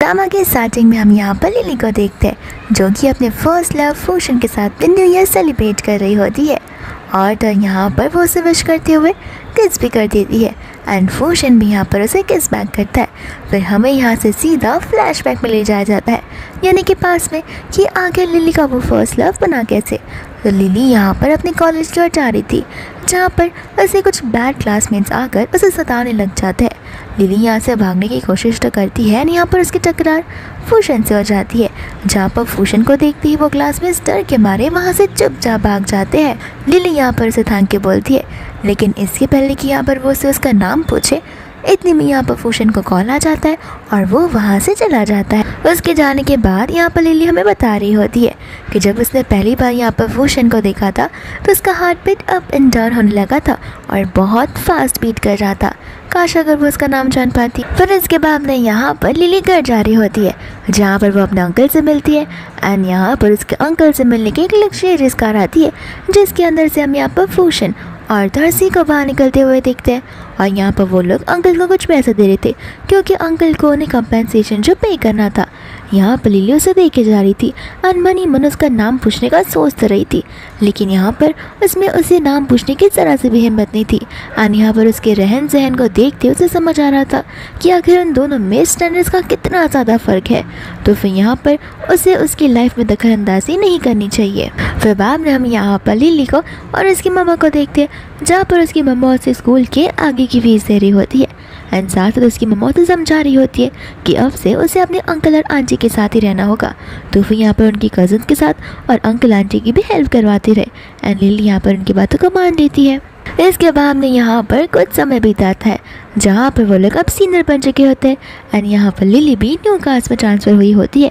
Drama के starting में हम यहाँ पर लिली को देखते हैं जो कि अपने फर्स्ट लव फूशन के साथ न्यू ईयर सेलिब्रेट कर रही होती है और तो यहाँ पर वो उसे विश करते हुए किस भी कर देती है एंड फूशन भी यहाँ पर उसे किस बैक करता है। फिर हमें यहाँ से सीधा फ्लैशबैक में ले जाया जाता है यानी कि पास में कि आखिर लिली का वो फर्स्ट लव बना कैसे। तो लिली यहाँ पर अपने कॉलेज की ओर जा रही थी जहाँ पर उसे कुछ बैड क्लासमेट्स आकर उसे सताने लग जाते हैं। लिली यहाँ से भागने की कोशिश तो करती है यहाँ पर उसकी टकरार फूशन से हो जाती है जहाँ पर फूशन को देखते ही वो क्लासमेट्स डर के मारे वहाँ से चुपचाप भाग जाते हैं। लिली यहाँ पर उसे थैंक यू बोलती है लेकिन इसके पहले कि यहाँ पर वो उसे उसका नाम पूछे इतने में यहाँ पर फूशन को कॉल आ जाता है और वो वहाँ से चला जाता है। उसके जाने के बाद यहाँ पर लिली हमें बता रही होती है कि जब उसने पहली बार यहाँ पर फूशन को देखा था तो उसका heartbeat up and down होने लगा था और बहुत फास्ट बीट कर रहा था। काश अगर वो उसका नाम जान पाती। फिर इसके बाद में यहाँ पर लिली घर जा रही होती है जहाँ पर वो अपने अंकल से मिलती है एंड यहाँ पर उसके अंकल से मिलने की एक लग्जरियस कार आती है जिसके अंदर से हम यहाँ पर फूशन और धरसी को बाहर निकलते हुए देखते हैं और यहाँ पर वो लोग अंकल को कुछ पैसे दे रहे थे क्योंकि अंकल को उन्हें कंपेंसेशन जो पे करना था। यहाँ पर लिली उसे देखे जा रही थी अनमनी मन उसका नाम पूछने का सोच रही थी लेकिन यहाँ पर उसमें उसे नाम पूछने की ज़रा से भी हिम्मत नहीं थी और यहाँ पर उसके रहन सहन को देखते उसे समझ आ रहा था कि आखिर उन दोनों में स्टैंडर्ड्स का कितना ज़्यादा फ़र्क है। तो फिर यहाँ पर उसे उसकी लाइफ में दखलअंदाजी नहीं करनी चाहिए। फिर बाद में हम यहाँ पर लिली को और उसकी मम्मा को देखते हैं जहाँ पर उसकी मम्मा उसे स्कूल के आगे की फीस दे रही होती है एंड साथ ही उसकी मम्मा उसे समझा रही होती है कि अब से उसे अपने अंकल और आंटी के साथ ही रहना होगा। तो फिर यहाँ पर उनकी कज़न के साथ और अंकल आंटी की भी हेल्प करवाती रहे एंड लिली यहाँ पर उनकी बातों को मान लेती है। इसके बाद में यहाँ पर कुछ समय बीताता है जहाँ पर वो लोग अब सीनियर बन चुके होते हैं एंड यहाँ पर लिली भी न्यू क्लास में ट्रांसफ़र हुई होती है।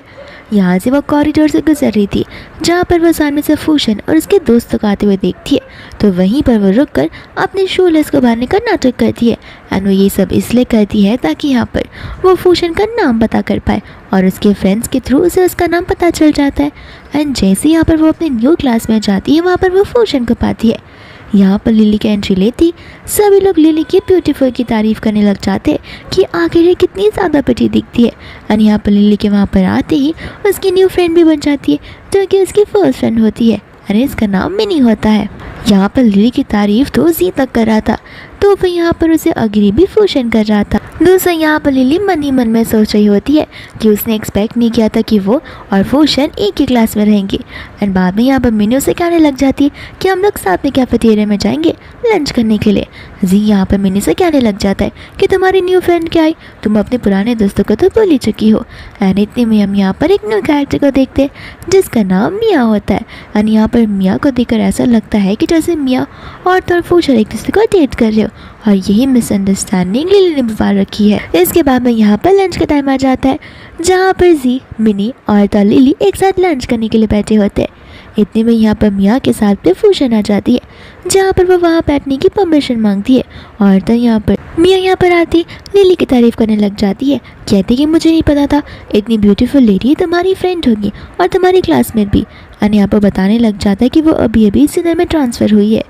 यहाँ से वो कॉरिडोर से गुजर रही थी जहाँ पर वो सामने से फूशन और उसके दोस्तों को आते हुए देखती है तो वहीं पर वो रुककर अपने शूलेस को बांधने का नाटक करती है एंड वो ये सब इसलिए करती है ताकि यहाँ पर वो फूशन का नाम पता कर पाए और उसके फ्रेंड्स के थ्रू उसे उसका नाम पता चल जाता है एंड जैसे यहाँ पर वो अपने न्यू क्लास में जाती है वहाँ पर वो फूशन को पाती है। यहाँ पर लिली की एंट्री लेती सभी लोग लिली की ब्यूटीफुल की तारीफ़ करने लग जाते कि आखिर ये कितनी ज़्यादा प्रिटी दिखती है एंड यहाँ पर लिली के वहाँ पर आते ही उसकी न्यू फ्रेंड भी बन जाती है जो कि उसकी फर्स्ट फ्रेंड होती है एंड इसका नाम मिनी होता है। यहाँ पर लिली की तारीफ़ तो जी तक कर रहा था तो फिर यहाँ पर उसे अग्री भी फूशन कर रहा था। दूसरा यहाँ पर लिली मन ही मन में सोच रही होती है कि उसने एक्सपेक्ट नहीं किया था कि वो और फूशन एक ही क्लास में रहेंगे एंड बाद में यहाँ पर मिनी उसे कहने लग जाती है कि हम लोग साथ में कैफेटेरिया में जाएंगे लंच करने के लिए। जी यहाँ पर मिनी से कहने लग जाता है कि तुम्हारी न्यू फ्रेंड क्या आई, तुम अपने पुराने दोस्तों को तो भूल ही चुकी हो। एंड इतने में हम यहाँ पर एक न्यू कैरेक्टर को देखते हैं जिसका नाम मिया होता है एंड यहाँ पर मिया को देखकर ऐसा लगता है कि जैसे मिया और तो फूशन एक दूसरे को डेट कर रहे हो और यही मिसअंडरस्टैंडिंग लिली ने बिगाड़ रखी है। इसके बाद में यहाँ पर लंच का टाइम आ जाता है जहाँ पर जी मिनी और तो लिली एक साथ लंच करने के लिए बैठे होते हैं। इतने में यहाँ पर मिया के साथ पे फूशन आ जाती है जहाँ पर वो वहाँ बैठने की परमिशन मांगती है और तो यहाँ पर मिया यहाँ पर आती लिली की तारीफ़ करने लग जाती है, कहती कि मुझे नहीं पता था इतनी ब्यूटीफुल लेडी तुम्हारी फ्रेंड होगी और तुम्हारी क्लासमेट भी। और यहाँ पर बताने लग जाता है कि वो अभी अभी सीनियर में ट्रांसफ़र हुई है।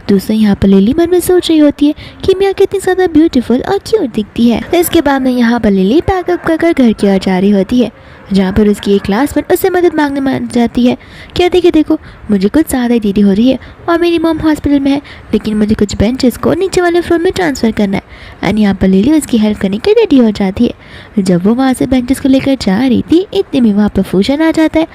दूसरे यहाँ पर लिली मन में सोच रही होती है कि मिया कितनी ज़्यादा ब्यूटीफुल और क्यूट दिखती है। इसके बाद में यहाँ पर लिली पैकअप कर घर की ओर जा रही होती है जहाँ पर उसकी एक क्लासमेट उससे मदद मांगने मान जाती है, कहती कि देखो मुझे कुछ ज़्यादा देरी हो रही है और मेरी मॉम हॉस्पिटल में है लेकिन मुझे कुछ बेंचेस को नीचे वाले फ्लोर में ट्रांसफ़र करना है। एंड यहाँ पर लिली उसकी हेल्प करने के रेडी हो जाती है। जब वो वहाँ से बेंचेस को लेकर जा रही थी इतने में वहाँ पर फूशन आ जाता है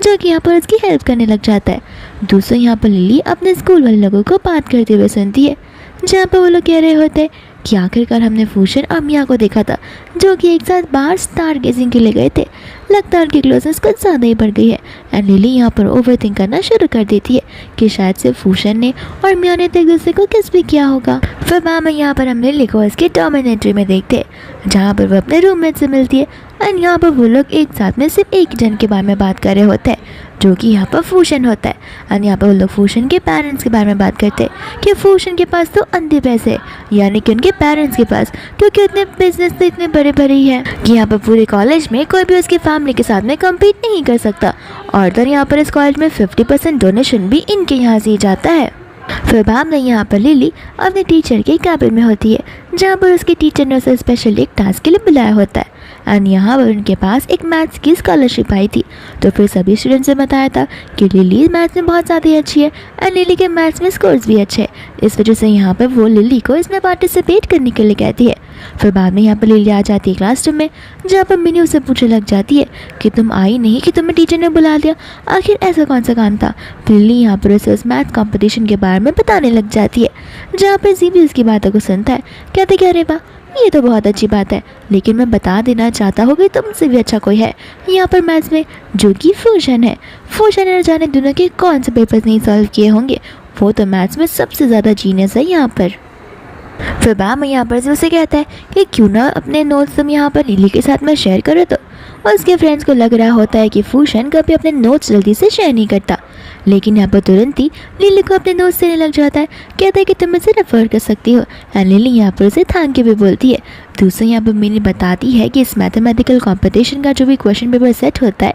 जो कि यहाँ पर उसकी हेल्प करने लग जाता है। दूसरा यहाँ पर लिली अपने स्कूल वाले लोगों को बात करते हुए सुनती है जहाँ पर वो लोग कह रहे होते हैं कि आखिरकार हमने फूशन और मिया को देखा था जो कि एक साथ बाहर स्टार गेजिंग के लिए गए थे। लगता है उनकी क्लोजनेस कुछ ज़्यादा ही बढ़ गई है एंड लिली यहाँ पर ओवरथिंक करना शुरू कर देती है कि शायद से फूशन ने और मिया ने एक दूसरे को किस भी किया होगा। फिर बाद में यहाँ पर हम लिली को उसके डॉर्मेटरी में देखते हैं जहाँ पर वो अपने रूममेट से मिलती है एंड यहाँ पर वो लोग एक साथ में सिर्फ एक जन के बारे में बात कर रहे होते हैं जो कि यहाँ पर फूशन होता है। एंड यहाँ पर वो लोग फूशन के पेरेंट्स के बारे में बात करते हैं कि फूशन के पास तो अंधे पैसे यानी कि उनके पेरेंट्स के पास क्योंकि उतने बिजनेस तो इतने बड़े बड़े ही हैं कि यहाँ पर पूरे कॉलेज में कोई भी उसकी फैमिली के साथ में कम्पीट नहीं कर सकता और तो यहाँ पर इस कॉलेज में 50% डोनेशन भी इनके यहाँ से ही जाता है। फिर बाद में यहाँ पर लिली अपने टीचर के कैबिन में होती है जहाँ पर उसके टीचर ने उसे स्पेशल एक टास्क के लिए बुलाया होता है एंड यहाँ पर उनके पास एक मैथ्स की स्कॉलरशिप आई थी। तो फिर सभी स्टूडेंट्स ने बताया था कि लिली मैथ्स में बहुत ज़्यादा अच्छी है एंड लिली के मैथ्स में स्कोर्स भी अच्छे हैं, इस वजह से यहाँ पर वो लिली को इसमें पार्टिसिपेट करने के लिए कहती है। फिर बाद में यहाँ पर लिली आ जाती है क्लासरूम में, जहाँ पर मिनी उसे पूछने लग जाती है कि तुम आई नहीं, कि तुम्हें टीचर ने बुला दिया, आखिर ऐसा कौन सा काम था। फिर लिली यहाँ पर उसे उस मैथ कंपटीशन के बारे में बताने लग जाती है, जहाँ पर जी भी उसकी बातों को सुनता है। कहते कि अरे वाह, ये तो बहुत अच्छी बात है, लेकिन मैं बता देना चाहता हूँ कि तुमसे भी अच्छा कोई है यहाँ पर मैथ्स में, जो कि फ्यूशन है। फ्यूशन ने जाने दुनिया के कौन से पेपर्स नहीं सॉल्व किए होंगे, वो तो मैथ्स में सबसे ज़्यादा जीनियस है यहाँ पर। फिर मैम यहाँ पर से उसे कहता है कि क्यों ना अपने नोट्स तुम यहाँ पर लिली के साथ में शेयर करो। तो और उसके फ्रेंड्स को लग रहा होता है कि फ्यूशन कभी अपने नोट्स जल्दी से शेयर नहीं करता, लेकिन यहाँ पर तुरंत ही लिली को अपने नोट्स देने लग जाता है। कहता है कि तुम इसे रेफर कर सकती हो एंड लिली यहाँ पर उसे थैंक यू भी बोलती है। दूसरा यहाँ पर मिनी बताती है कि इस मैथमेटिकल कंपटीशन का जो भी क्वेश्चन पेपर सेट होता है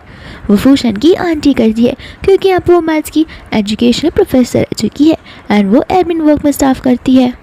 वो फ्यूशन की आंटी करती है, क्योंकि यहाँ पर वो मैथ्स की एजुकेशनल प्रोफेसर रह चुकी है एंड वो एडमिन वर्क में स्टाफ करती है।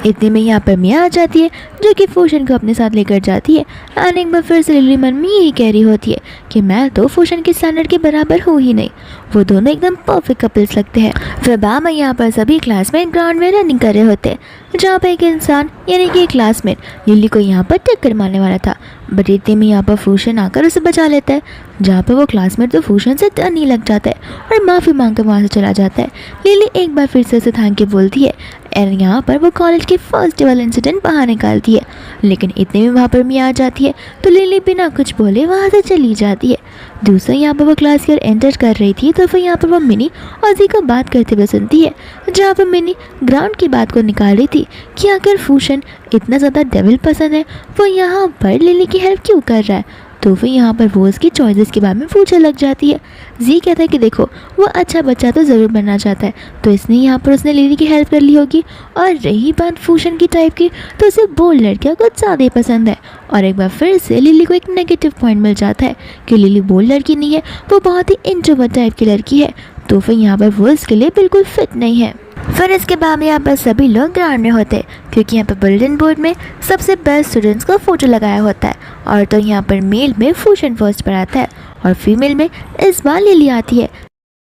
इतने में यहाँ पर मिया आ जाती है, जो कि फ्यूशन को अपने साथ लेकर जाती है एंड एक बार फिर से लिली मन में यही कह रही होती है कि मैं तो फ्यूशन के स्टैंडर्ड के बराबर हूँ ही नहीं, वो दोनों एकदम परफेक्ट कपल्स लगते हैं। फिर बाद में यहाँ पर सभी क्लासमेट ग्राउंड में रनिंग कर रहे होते हैं, जहाँ पर एक इंसान यानी कि एक क्लासमेट लिली को यहाँ पर टक्कर मारने वाला था, बट इतने में यहाँ पर फ्यूशन आकर उसे बचा लेता है, जहाँ पर वो क्लासमेट तो फ्यूशन से डरने लग जाता है और माफ़ी मांग कर वहाँ से चला जाता है। लिली एक बार फिर से उसे थैंक यू बोलती है एंड यहाँ पर वो कॉलेज के फर्स्ट डे वाला इंसिडेंट बाहर निकालती है, लेकिन इतने में वहाँ पर मिया आ जाती है तो लिली बिना कुछ बोले वहाँ से चली जाती है। दूसरा यहाँ पर वो क्लास ईयर एंटर कर रही थी, तो फिर यहाँ पर वो मिनी और जी को बात करते हुए सुनती है, जहाँ पर मिनी ग्राउंड की बात को निकाल रही थी कि अगर फ्यूशन इतना ज़्यादा डेविल पसंद है वो यहाँ पर लिली की हेल्प क्यों कर रहा है। तो फिर यहाँ पर वो उसकी चॉइसेस के बारे में पूछने लग जाती है। जी कहता है कि देखो वो अच्छा बच्चा तो ज़रूर बनना चाहता है, तो इसने यहाँ पर उसने लिली की हेल्प कर ली होगी, और रही बात फ्यूशन की टाइप की तो उसे बोल्ड लड़कियाँ कुछ ज़्यादा ही पसंद है। और एक बार फिर से लिली को एक नेगेटिव पॉइंट मिल जाता है कि लिली बोल्ड लड़की नहीं है, वो बहुत ही इंट्रोवर्ट टाइप की लड़की है, तो फिर यहाँ पर वो इसके लिए बिल्कुल फिट नहीं है। फिर इसके बाद यहाँ पर सभी लोग ग्राउंड में होते हैं, क्योंकि यहाँ पर बुलेटिन बोर्ड में सबसे बेस्ट स्टूडेंट्स का फोटो लगाया होता है, और तो यहाँ पर मेल में फ्यूशन फर्स्ट पर आता है और फीमेल में इस बार लिली आती है।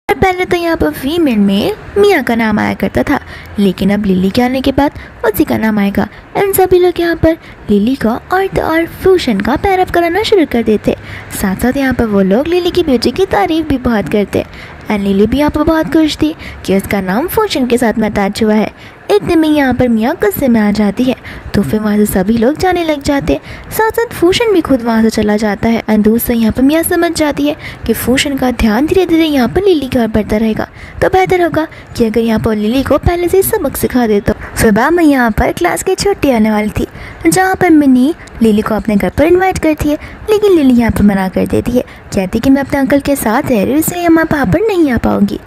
पहले तो यहाँ पर फीमेल में मिया का नाम आया करता था, लेकिन अब लिली के आने के बाद उसी का नाम आएगा। एंड सभी लोग यहाँ पर लिली का और फ्यूशन का पैरअप कराना शुरू कर देते। साथ साथ यहाँ पर वो लोग लिली की ब्यूटी की तारीफ भी बहुत करते एंड लिली भी यहाँ पर बहुत खुश थी कि उसका नाम फ्यूशन के साथ में अटैच हुआ है। इतने में यहाँ पर मिया गुस्से में आ जाती है, तो फिर वहाँ से सभी लोग जाने लग जाते, साथ साथ फ्यूशन भी खुद वहाँ से चला जाता है। एंड दूसरा यहाँ पर मिया समझ जाती है कि फ्यूशन का ध्यान धीरे धीरे यहाँ पर लिली की ओर बढ़ता रहेगा, तो बेहतर होगा कि अगर यहाँ पर लिली को पहले से सबक सिखा दे। तो सुबह में यहाँ पर क्लास की छुट्टी आने वाली थी, जहाँ पर मिनी लिली को अपने घर पर इन्वाइट करती है, लेकिन लिली यहाँ पर मना कर देती है, कहती कि मैं अपने अंकल के साथ रह रही हूँ, इसलिए मैं वहाँ पर नहीं आ पाऊँगी।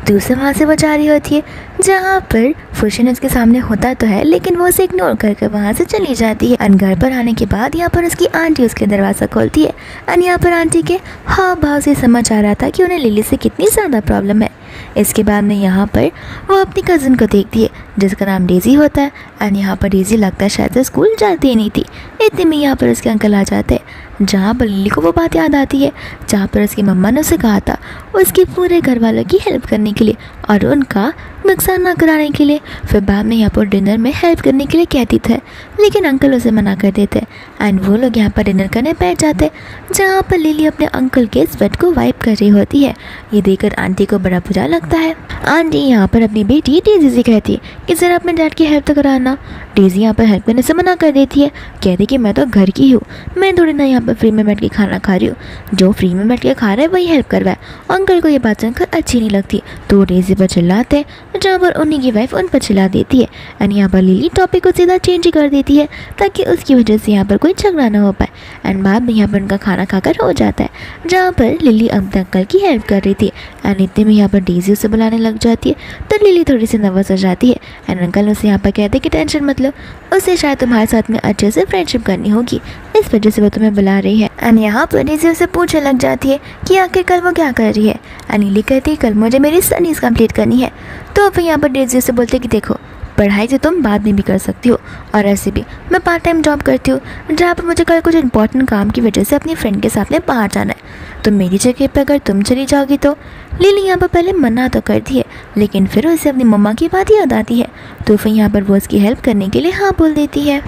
दूसरे वहाँ से वो जा रही होती है, जहाँ पर फ्यूशन उसके सामने होता तो है, लेकिन वो उसे इग्नोर करके वहाँ से चली जाती है। घर पर आने के बाद यहाँ पर उसकी आंटी उसके दरवाज़ा खोलती है और यहाँ पर आंटी के हाव भाव से समझ आ रहा था कि उन्हें लिली से कितनी ज़्यादा प्रॉब्लम है। इसके बाद में यहाँ पर वो अपनी कज़न को देखती है, जिसका नाम डेजी होता है। एंड यहाँ पर डेजी लगता है शायद से स्कूल जाती ही नहीं थी। इतने में यहाँ पर उसके अंकल आ जाते हैं, जहाँ पर लिली को वो बात याद आती है जहाँ पर उसकी मम्मा ने उसे कहा था उसके पूरे घर वालों की हेल्प करने के लिए और उनका नुकसान ना कराने के लिए। फिर बाद में यहाँ पर डिनर में हेल्प करने के लिए कहती थे, लेकिन अंकल उसे मना कर देते एंड वो लोग यहाँ पर डिनर करने बैठ जाते, जहाँ पर लिली अपने अंकल के स्वेट को वाइप कर रही होती है। ये देखकर आंटी को बड़ा बुरा लगता है। आंटी यहाँ पर अपनी बेटी डेजी से कहती है कि ज़रा अपने डैड की हेल्प तो कराना। डेजी यहाँ पर हेल्प करने से मना कर देती है, कहती कि मैं तो घर की हूँ, मैं थोड़ी ना यहाँ पर फ्री में बैठ के खाना खा रही हूँ, जो फ्री में बैठ के खा रहा है वही हेल्प करवाए। अंकल को ये बात सुनकर अच्छी नहीं लगती, तो डेजी पर चिल्लाते, जहाँ पर उन्हीं की वाइफ उन पर चिल्ला देती है। एंड यहाँ पर लिली टॉपिक को सीधा चेंज ही कर देती है, ताकि उसकी वजह से यहाँ पर कोई झगड़ा ना हो पाए। एंड बाद में यहाँ पर उनका खाना खाकर हो जाता है, जहाँ पर लिली अपने अंकल की हेल्प कर रही थी। एंड इतने में यहाँ पर डेजी उसे बुलाने लग जाती है, तो लिली थोड़ी सी नर्वस हो जाती है। एंड अंकल उसे यहाँ पर कहते कि टेंशन मत लो, उसे शायद तुम्हारे साथ में अच्छे से फ्रेंडशिप करनी होगी, इस वजह से वो तुम्हें बुला रही है। एंड यहाँ पर डेजी उसे पूछने लग जाती है कि आखिर कल वो क्या कर रही है। एंड लिली कहती है कल मुझे मेरी स्टडीज़ कंप्लीट करनी है। तो फिर यहाँ पर डेजी उसे बोलते कि देखो पढ़ाई तो तुम बाद में भी कर सकती हो, और ऐसे भी मैं पार्ट टाइम जॉब करती हूँ जहाँ पर मुझे कल कुछ इंपॉर्टेंट काम की वजह से अपनी फ्रेंड के साथ में बाहर जाना है। तो मेरी जगह पर अगर तुम चली जाओगी तो लिली यहाँ पर पहले मना तो करती है, लेकिन फिर उसे अपनी मम्मा की बात याद आती है, तो फिर यहाँ पर वो उसकी हेल्प करने के लिए हाँ बोल देती है।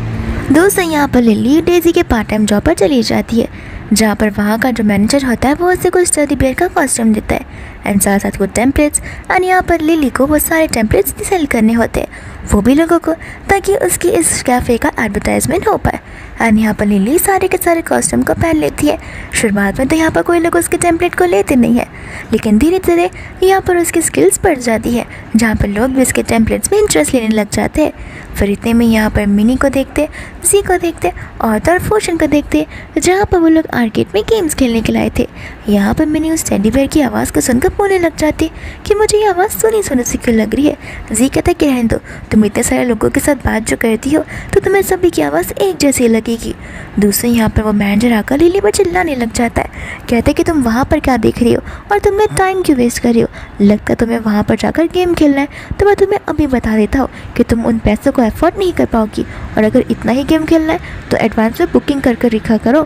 दोस्तों यहाँ पर लिली डेजी के पार्ट टाइम जॉब पर चली जाती है, जहाँ पर वहाँ का जो मैनेजर होता है वो उसे कुछ टेडी बियर का कॉस्ट्यूम देता है एंड साथ साथ कुछ टेम्पलेट्स। एंड यहाँ पर लिली को वो सारे टेम्पलेट्स सेल करने होते हैं, वो भी लोगों को, ताकि उसकी इस कैफ़े का एडवर्टाइजमेंट हो पाए। एंड यहाँ पर लिली सारे के सारे कॉस्ट्यूम को पहन लेती है। शुरुआत में तो यहाँ पर कोई लोग उसके टेम्पलेट को लेते नहीं है, लेकिन धीरे धीरे यहाँ पर उसकी स्किल्स बढ़ जाती है, जहाँ पर लोग भी उसके टेम्पलेट्स में इंटरेस्ट लेने लग जाते हैं। फिर इतने में यहाँ पर मिनी को देखते, जी को देखते और फूशन को देखते, जहाँ पर वो लोग आर्केड में गेम्स खेलने के लाए थे। यहाँ पर मिनी उस टेडी बेयर की आवाज़ को सुनकर बोलने लग जाती कि मुझे ये आवाज़ सुनी सुनी सी क्यों लग रही है। जी कहते कि रहने दो, तुम इतने सारे लोगों के साथ बात जो करती हो तो तुम्हें सभी की आवाज़ एक जैसी लगेगी। दूसरे यहाँ पर वो मैनेजर आकर लिली पर चिल्लाने लग जाता है, कहते कि तुम वहाँ पर क्या देख रही हो और तुमने टाइम क्यों वेस्ट कर रही हो, लगता है तुम्हें वहाँ पर जाकर गेम खेलना है। तो मैं तुम्हें अभी बता देता हूँ कि तुम उन पैसों को अफोर्ड नहीं कर पाओगी, और अगर इतना ही गेम खेलना है तो एडवांस में बुकिंग कर कर रखा करो,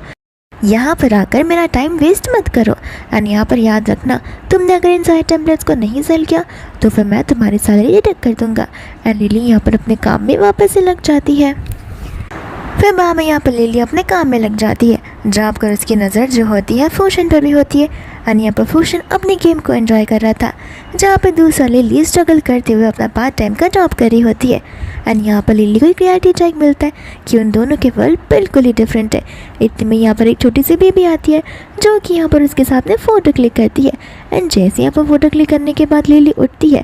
यहाँ पर आकर मेरा टाइम वेस्ट मत करो। एंड यहाँ पर याद रखना, तुमने अगर इन सारे टेम्पलेट्स को नहीं सेल किया तो फिर मैं तुम्हारी सैलरी डिडक्ट कर दूंगा। एंड लिली यहाँ पर अपने काम में वापस से लग जाती है। फिर बाद में यहाँ पर लिली अपने काम में लग जाती है, जहाँ पर उसकी नज़र जो होती है फूशन पर भी होती है। और यहाँ पर फूशन अपने गेम को एंजॉय कर रहा था, जहाँ पर दूसरा लिली स्ट्रगल करते हुए अपना पार्ट टाइम का जॉब कर रही होती है। एंड यहाँ पर लिली को एक रियलिटी चेक मिलता है कि उन दोनों के वर्ल्ड बिल्कुल ही डिफरेंट है। इतने में यहाँ पर एक छोटी सी बेबी आती है, जो कि यहाँ पर उसके साथ में फ़ोटो क्लिक करती है। एंड जैसे यहाँ पर फ़ोटो क्लिक करने के बाद लिली उठती है,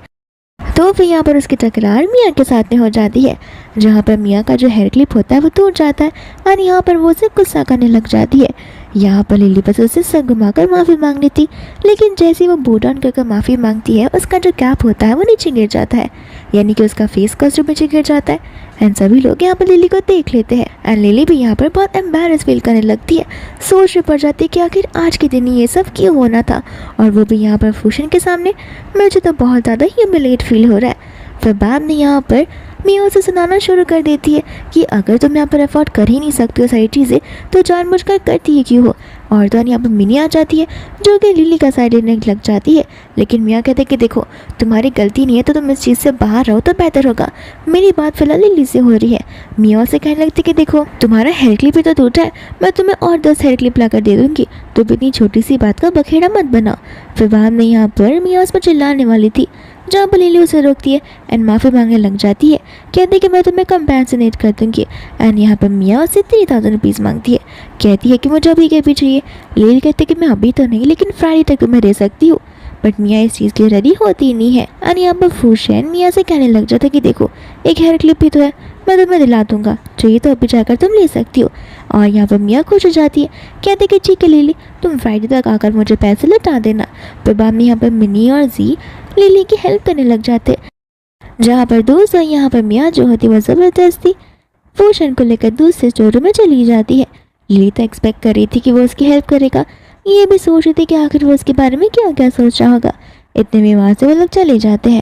तो फिर यहाँ पर उसकी टकरार मिया के साथ में हो जाती है, जहाँ पर मिया का जो हेयर क्लिप होता है वो टूट जाता है और यहाँ पर वो उसे गुस्सा करने लग जाती है। यहाँ पर लिली बस उसे सर घुमाकर माफ़ी मांग लेती, लेकिन जैसे वो बो डाउन करके माफ़ी मांगती है, उसका जो कैप होता है वो नीचे गिर जाता है, यानी कि उसका फेस कॉस्ट्यूम नीचे गिर जाता है। एंड सभी लोग यहाँ पर लिली को देख लेते हैं एंड लिली भी यहाँ पर बहुत एम्बैरस फील करने लगती है, सोच में पड़ जाती है कि आखिर आज के दिन ये सब क्यों होना था, और वो भी यहाँ पर फूशन के सामने। मुझे तो बहुत ज़्यादा ह्यूमिलेट फील हो रहा है। फिर बाद में यहाँ पर मिया उसे सुनाना शुरू कर देती है कि अगर तुम यहाँ पर अफोर्ड कर ही नहीं सकती हो सारी चीज़ें तो जानबूझकर करती ही क्यों हो। और तो यहाँ पर मिनी आ जाती है, जो कि लिली का साइड लेने लग जाती है, लेकिन मिया कहते हैं कि देखो तुम्हारी गलती नहीं है, तो तुम इस चीज़ से बाहर रहो तो बेहतर होगा। मेरी बात फिलहाल लिली से हो रही है। मिया उसे कहने लगती कि देखो तुम्हारा हेयर क्लिप ही तो टूटा है, मैं तुम्हें और 10 हेयर क्लिप ला कर दे दूँगी, तुम इतनी छोटी सी बात का बखेड़ा मत बनाओ। फिर बाद में यहाँ पर मिया उस पर चिल्लाने वाली थी, जहाँ पर लिली उसे रोकती है एंड माफ़ी मांगने लग जाती है, कहती है कि मैं तुम्हें कंपेंसेट कर दूँगी। एंड यहाँ पर मिया उससे 3000 रुपीज़ मांगती है, कहती है कि मुझे अभी के भी चाहिए। लिली कहती है कि मैं अभी तो नहीं, लेकिन फ्राइडे तक तुम्हें दे सकती हूँ, बट मिया इस चीज़ के लिए रेडी होती ही नहीं है। एंड यहाँ पर फूशन मिया से कहने लग जाता है कि देखो एक हेयर क्लिप भी तो है, मैं तुम्हें दिला दूंगा, चाहिए तो अभी जाकर तुम ले सकती हो। और यहाँ पर मिया खुश हो जाती है, कहते कि ठीक है लिली, तुम फ्राइडे तक आकर मुझे पैसे लौटा देना। फिर बाद में यहाँ पर मिनी और जी लिली की हेल्प करने लग जाते, जहाँ पर दूसरा यहाँ पर मिया जो होती है वो ज़बरदस्ती फूशन को लेकर दूसरे स्टोर रूम में चली जाती है। लिली तो एक्सपेक्ट कर रही थी कि वो उसकी हेल्प करेगा, ये भी सोच रही थी कि आखिर वो उसके बारे में क्या क्या सोच रहा होगा। इतने में वहाँ से वो लोग चले जाते हैं।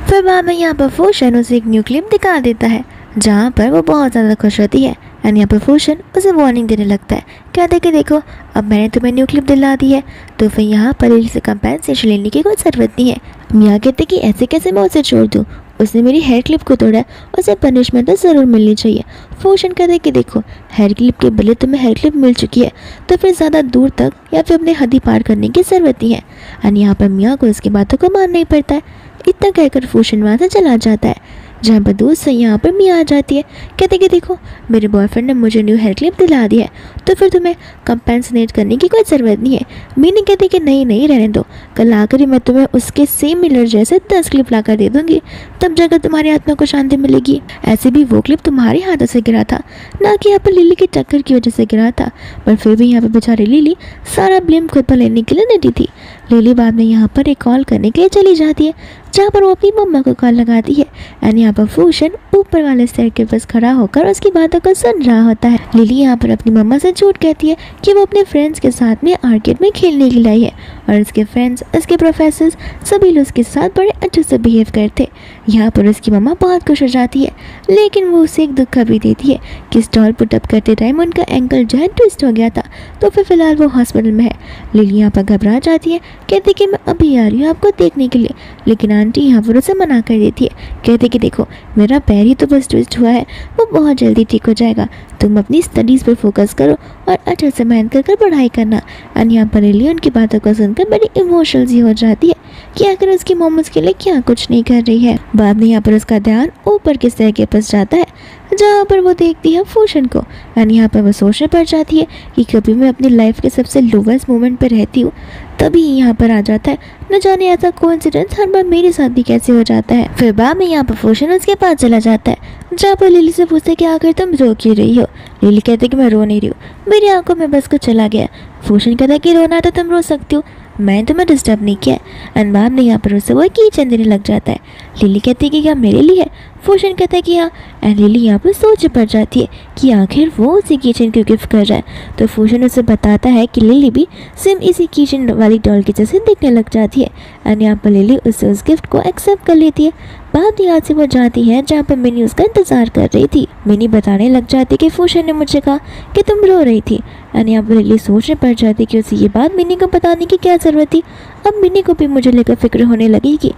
फिर बाद में यहाँ पर फूशन उसे एक न्यू क्लिप दिखा देता है, जहाँ पर वो बहुत ज़्यादा खुश होती है। एंड यहाँ पर फूशन उसे वार्निंग देने लगता है, कहते कि देखो अब मैंने तुम्हें न्यू क्लिप दिला दी है, तो फिर यहाँ पर से कंपेंसेशन लेने की कोई ज़रूरत नहीं है। मिया कहते कि ऐसे कैसे मैं उसे छोड़ दूँ, उसने मेरी हेयर क्लिप को तोड़ा है, उसे पनिशमेंट तो ज़रूर मिलनी चाहिए। फूशन कहते कि देखो हेयर क्लिप के बदले तुम्हें हेयर क्लिप मिल चुकी है, तो फिर ज़्यादा दूर तक या फिर अपने हद ही पार करने की ज़रूरत नहीं है। एंड यहाँ पर मिया को उसकी बातों को मानना ही पड़ता है। इतना कहकर फूशन वहाँ से चला जाता है, जहाँ पर दूसरे यहाँ पर मिया आ जाती है, कहते कि देखो मेरे बॉयफ्रेंड ने मुझे न्यू हेयर क्लिप दिला दी है, तो फिर तुम्हें कंपेंसेट करने की कोई ज़रूरत नहीं है। मीनी कहती कि नहीं नहीं रहने दो, कल आकर ही मैं तुम्हें उसके सेम मिलर जैसे 10 क्लिप ला कर दे दूँगी, तब जाकर तुम्हारी आत्मा को शांति मिलेगी। ऐसे भी वो क्लिप तुम्हारे हाथों से गिरा था, ना कि यहाँ पर लिली की टक्कर की वजह से गिरा था। पर फिर भी यहाँ पर बेचारी लिली सारा ब्लेम खुद पर लेने के लिए रेडी थी। लिली बाद में यहाँ पर एक कॉल करने के लिए चली जाती है, जहाँ पर वो अपनी मम्मा को कॉल लगाती है। एंड यहाँ पर फूशन ऊपर वाले स्टेयर के पास खड़ा होकर उसकी बातों को सुन रहा होता है। लिली यहाँ पर अपनी मम्मा से झूठ कहती है कि वो अपने फ्रेंड्स के साथ में आर्केड में खेलने के लिए आई है, और उसके फ्रेंड्स, उसके प्रोफेसर्स सभी लोग उसके साथ बड़े अच्छे से बिहेव करते। यहाँ पर उसकी मम्मा बहुत खुश हो जाती है, लेकिन वो उसे एक दुख भी देती है कि स्टॉल पुटअप करते टाइम उनका एंकल जो है ट्विस्ट हो गया था, तो फिर फिलहाल वो हॉस्पिटल में है। लिली यहाँ पर घबरा जाती है, कहती कि मैं अभी आ रही हूँ आपको देखने के लिए, लेकिन आंटी यहाँ पर उसे मना कर देती है, कहती कि देखो मेरा पैर ही तो बस ट्विस्ट हुआ है, वो बहुत जल्दी ठीक हो जाएगा, तुम अपनी स्टडीज़ पर फोकस करो और अच्छे से मेहनत कर पढ़ाई करना। और यहाँ पर लिली उनकी बातों को सुनकर बड़ी इमोशनल सी हो जाती है कि आखिर उसकी मॉम उसके लिए क्या कुछ नहीं कर रही है। बाद में यहाँ पर उसका ध्यान ऊपर के स्टेयर के पास जाता है, जहाँ पर वो देखती है फूशन को। और यहाँ पर वो सोचने पड़ जाती है कि कभी मैं अपनी लाइफ के सबसे लोवेस्ट मोमेंट पर रहती हूँ, तभी यहाँ पर आ जाता है, न जाने ऐसा कोइंसिडेंस हर बार मेरे साथ भी कैसे हो जाता है। फिर बाद में यहाँ पर फूशन उसके पास चला जाता है, जहाँ पर लिली से पूछते कि आखिर तुम रो क्यों रही हो। लिली कहते कि मैं रो नहीं रही हूँ, मेरी आंखों में बस कुछ चला गया। फूशन कहता है कि रोना तो तुम रो सकती हो, मैं तुम्हें डिस्टर्ब नहीं किया। अनबाब ने यहाँ पर उससे वो कीचन देने लग जाता है। लिली कहती है कि क्या मेरे लिए है। फूशन कहता है कि हाँ। एंड लिली यहाँ पर सोच पड़ जाती है कि आखिर वो उसे कीचन क्यों गिफ्ट कर रहा है। तो फूशन उसे बताता है कि लिली भी सेम इसी कीचन वाली डॉल की जैसे दिखने लग जाती है। एंड यहाँ पर लिली उससे उस गिफ्ट को एक्सेप्ट कर लेती है। बात यहाँ से वो जाती है जहाँ पर मिनी उसका इंतजार कर रही थी। मिनी बताने लग जाती कि फूशन ने मुझे कहा कि तुम रो रही थी। एंड यहाँ पर लिली सोचने पड़ जाती कि उसे ये बात मिनी को बताने की क्या ज़रूरत थी, अब मिनी को भी मुझे लेकर फिक्र होने लगेगी।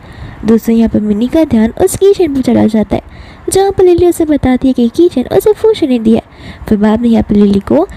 दूसरे यहाँ पर मिनी का ध्यान उस कीचन पर चला जाता है, जहाँ पर लिली उसे बताती है कि कीचन उसे फूशन ने दिया। फिर बाद में यहाँ पर लिली को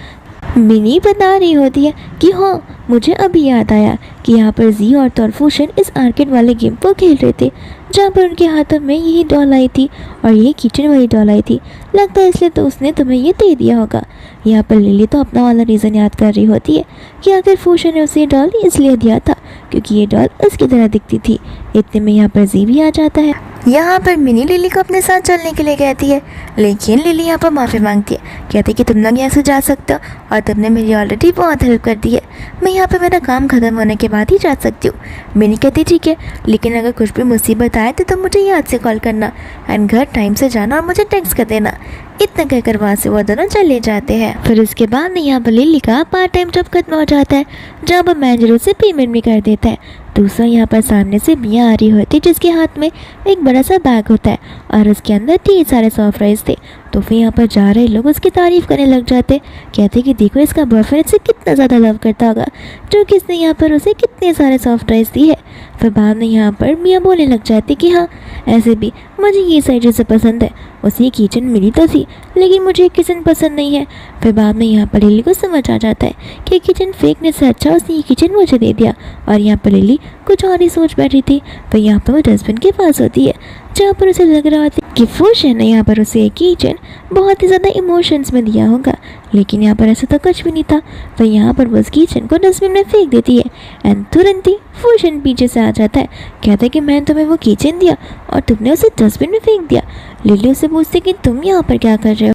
मिनी बता रही होती है कि हाँ मुझे अभी याद आया कि यहाँ पर जी और फूशन इस आर्केड वाले गेम को खेल रहे थे, जहाँ पर उनके हाथों में यही डॉल आई थी और ये किचन वाली डॉल आई थी, लगता है इसलिए तो उसने तुम्हें ये दे दिया होगा। यहाँ पर लिली तो अपना वाला रीज़न याद कर रही होती है कि आखिर फूशन ने उसे डॉल इसलिए दिया था क्योंकि ये डॉल उसकी तरह दिखती थी। इतने में यहाँ पर जी भी आ जाता है। यहाँ पर मिनी लिली को अपने साथ चलने के लिए कहती है, लेकिन लिली यहाँ पर माफ़ी मांगती है, कहती है कि तुम लोग यहाँ से जा सकते हो और तुमने मेरी ऑलरेडी बहुत हेल्प कर दी है, मैं यहाँ पे मेरा काम ख़त्म होने के बाद ही जा सकती हूँ। मिनी कहती ठीक है, लेकिन अगर कुछ भी मुसीबत आए तो तुम मुझे याद से कॉल करना एंड घर टाइम से जाना और मुझे टेक्स्ट कर देना। इतना कहकर वहाँ से वो दोनों चले जाते हैं। फिर उसके बाद में यहाँ पर लिली का पार्ट टाइम जॉब खत्म हो जाता है, जहाँ पर मैनेजर उसे पेमेंट भी कर देता है। दूसरा यहाँ पर सामने से मिया आ रही होती है, जिसके हाथ में एक बड़ा सा बैग होता है और उसके अंदर ढेर सारे सरप्राइज थे। तो फिर यहाँ पर जा रहे लोग उसकी तारीफ़ करने लग जाते, कहते कि देखो इसका बॉयफ्रेंड इसे कितना ज़्यादा लव करता होगा, जो कि इसने यहाँ पर उसे कितने सारे सरप्राइज दिए। फिर बाद में यहाँ पर मिया बोलने लग जाती कि हाँ ऐसे भी मुझे ये सारी चीज़ें पसंद है, उसे किचन मिली तो थी लेकिन मुझे ये किचन पसंद नहीं है। फिर बाद में यहाँ पर लिली को समझ आ जाता है कि किचन फेंकने से अच्छा उसने ये किचन मुझे दे दिया, और यहाँ पर लिली कुछ और ही सोच बैठी थी। फिर यहाँ पर वो डस्टबिन के पास होती है, जहाँ पर उसे लग रहा था कि फूशन ने यहाँ पर उसे एक किचन बहुत ही ज़्यादा इमोशंस में दिया होगा, लेकिन यहाँ पर ऐसा तो कुछ भी नहीं था। तो यहाँ पर वो उस किचन को डस्टबिन में फेंक देती है एंड तुरंत ही फूशन पीछे से आ जाता है, कहता है कि मैंने तुम्हें वो किचन दिया और तुमने उसे डस्टबिन में फेंक दिया। लिली उससे पूछती कि तुम यहाँ पर क्या कर रहे हो।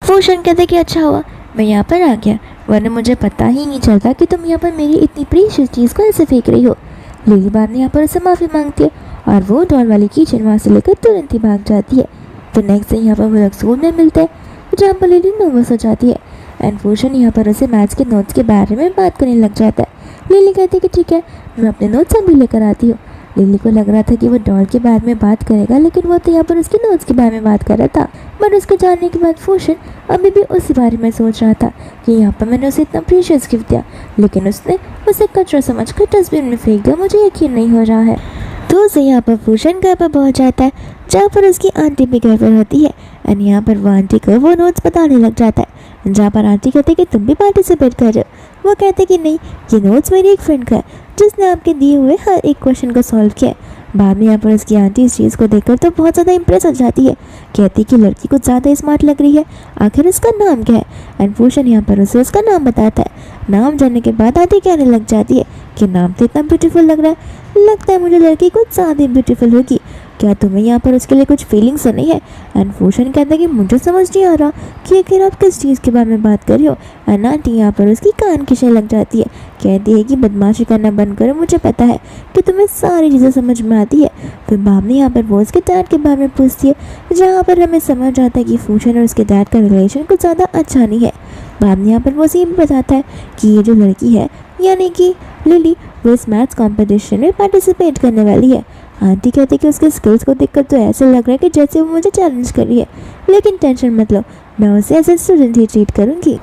फूशन कहता है कि अच्छा हुआ मैं यहाँ पर आ गया, वरना मुझे पता ही नहीं चलता कि तुम यहाँ पर मेरी इतनी प्रीशियस चीज़ को ऐसे फेंक रही हो। लिली बाद में यहाँ पर उसे माफ़ी मांगती है और वो डॉल वाली किचन वहाँ से लेकर तुरंत ही भाग जाती है। तो नेक्स्ट डे यहाँ पर वो लोग स्कूल में मिलते हैं, जहाँ पर लिली नर्वस हो जाती है एंड फूशन यहाँ पर उसे मैथ्स के नोट्स के बारे में बात करने लग जाता है। लिली कहती है कि ठीक है मैं अपने नोट्स अभी लेकर आती हूँ। लिली को लग रहा था कि वो डॉल के बारे में बात करेगा, लेकिन वो तो यहाँ पर उसके नोट्स के बारे में बात कर रहा था। बट उसके जाने के बाद फूशन अभी भी उसी बारे में सोच रहा था कि यहाँ पर मैंने उसे इतना प्रीशियस गिफ्ट दिया, लेकिन उसने उसे कचरा समझ कर डस्टबिन में फेंक दिया। मुझे यकीन नहीं हो रहा है। तो उसे यहाँ पर फूशन घर पर पहुँच जाता है, जहाँ पर उसकी आंटी भी घर पर होती है एंड यहाँ पर वो आंटी को वो नोट्स बताने लग जाता है, जहाँ पर आंटी कहते कि तुम भी पार्टिसिपेट कर रहे हो। वो कहते कि नहीं ये नोट्स मेरी एक फ्रेंड का है, जिसने आपके दिए हुए हर एक क्वेश्चन को सॉल्व किया। बाद में यहाँ पर उसकी आंटी इस चीज़ को देखकर तो बहुत ज़्यादा इंप्रेस हो जाती है, कहती कि लड़की कुछ ज़्यादा स्मार्ट लग रही है, आखिर उसका नाम क्या है। एंड फूशन यहाँ पर उसे उसका नाम बताता है। नाम जानने के बाद आंटी कहने लग जाती है कि नाम तो इतना ब्यूटीफुल लग रहा है, लगता है मुझे लड़की कुछ ज़्यादा ब्यूटीफुल होगी, क्या तुम्हें यहाँ पर उसके लिए कुछ फीलिंग्स तो नहीं है। एंड फूशन कहता है कि मुझे समझ नहीं आ रहा कि आखिर आप किस चीज़ के बारे में बात कर रही हो। एंड आंटी यहाँ पर उसकी कान खींचने लग जाती है, कहती है कि बदमाशी करना बंद करो, मुझे पता है कि तुम्हें सारी चीज़ें समझ में आती है। फिर बाद में यहाँ पर वो उसके डैड के बारे में पूछती है, जहाँ पर हमें समझ आता है कि फूशन और उसके डैड का रिलेशन कुछ ज़्यादा अच्छा नहीं है। बाद में यहाँ पर वो उसे भी बताता है कि ये जो लड़की है यानी कि लिली वो इस मैथ्स कॉम्पिटिशन में पार्टिसिपेट करने वाली है। आंटी कहती कि उसके स्किल्स को देखकर तो ऐसा लग रहा है कि जैसे वो मुझे चैलेंज कर रही है, लेकिन टेंशन मत लो, मैं उसे एज ए स्टूडेंट ही ट्रीट करूँगी।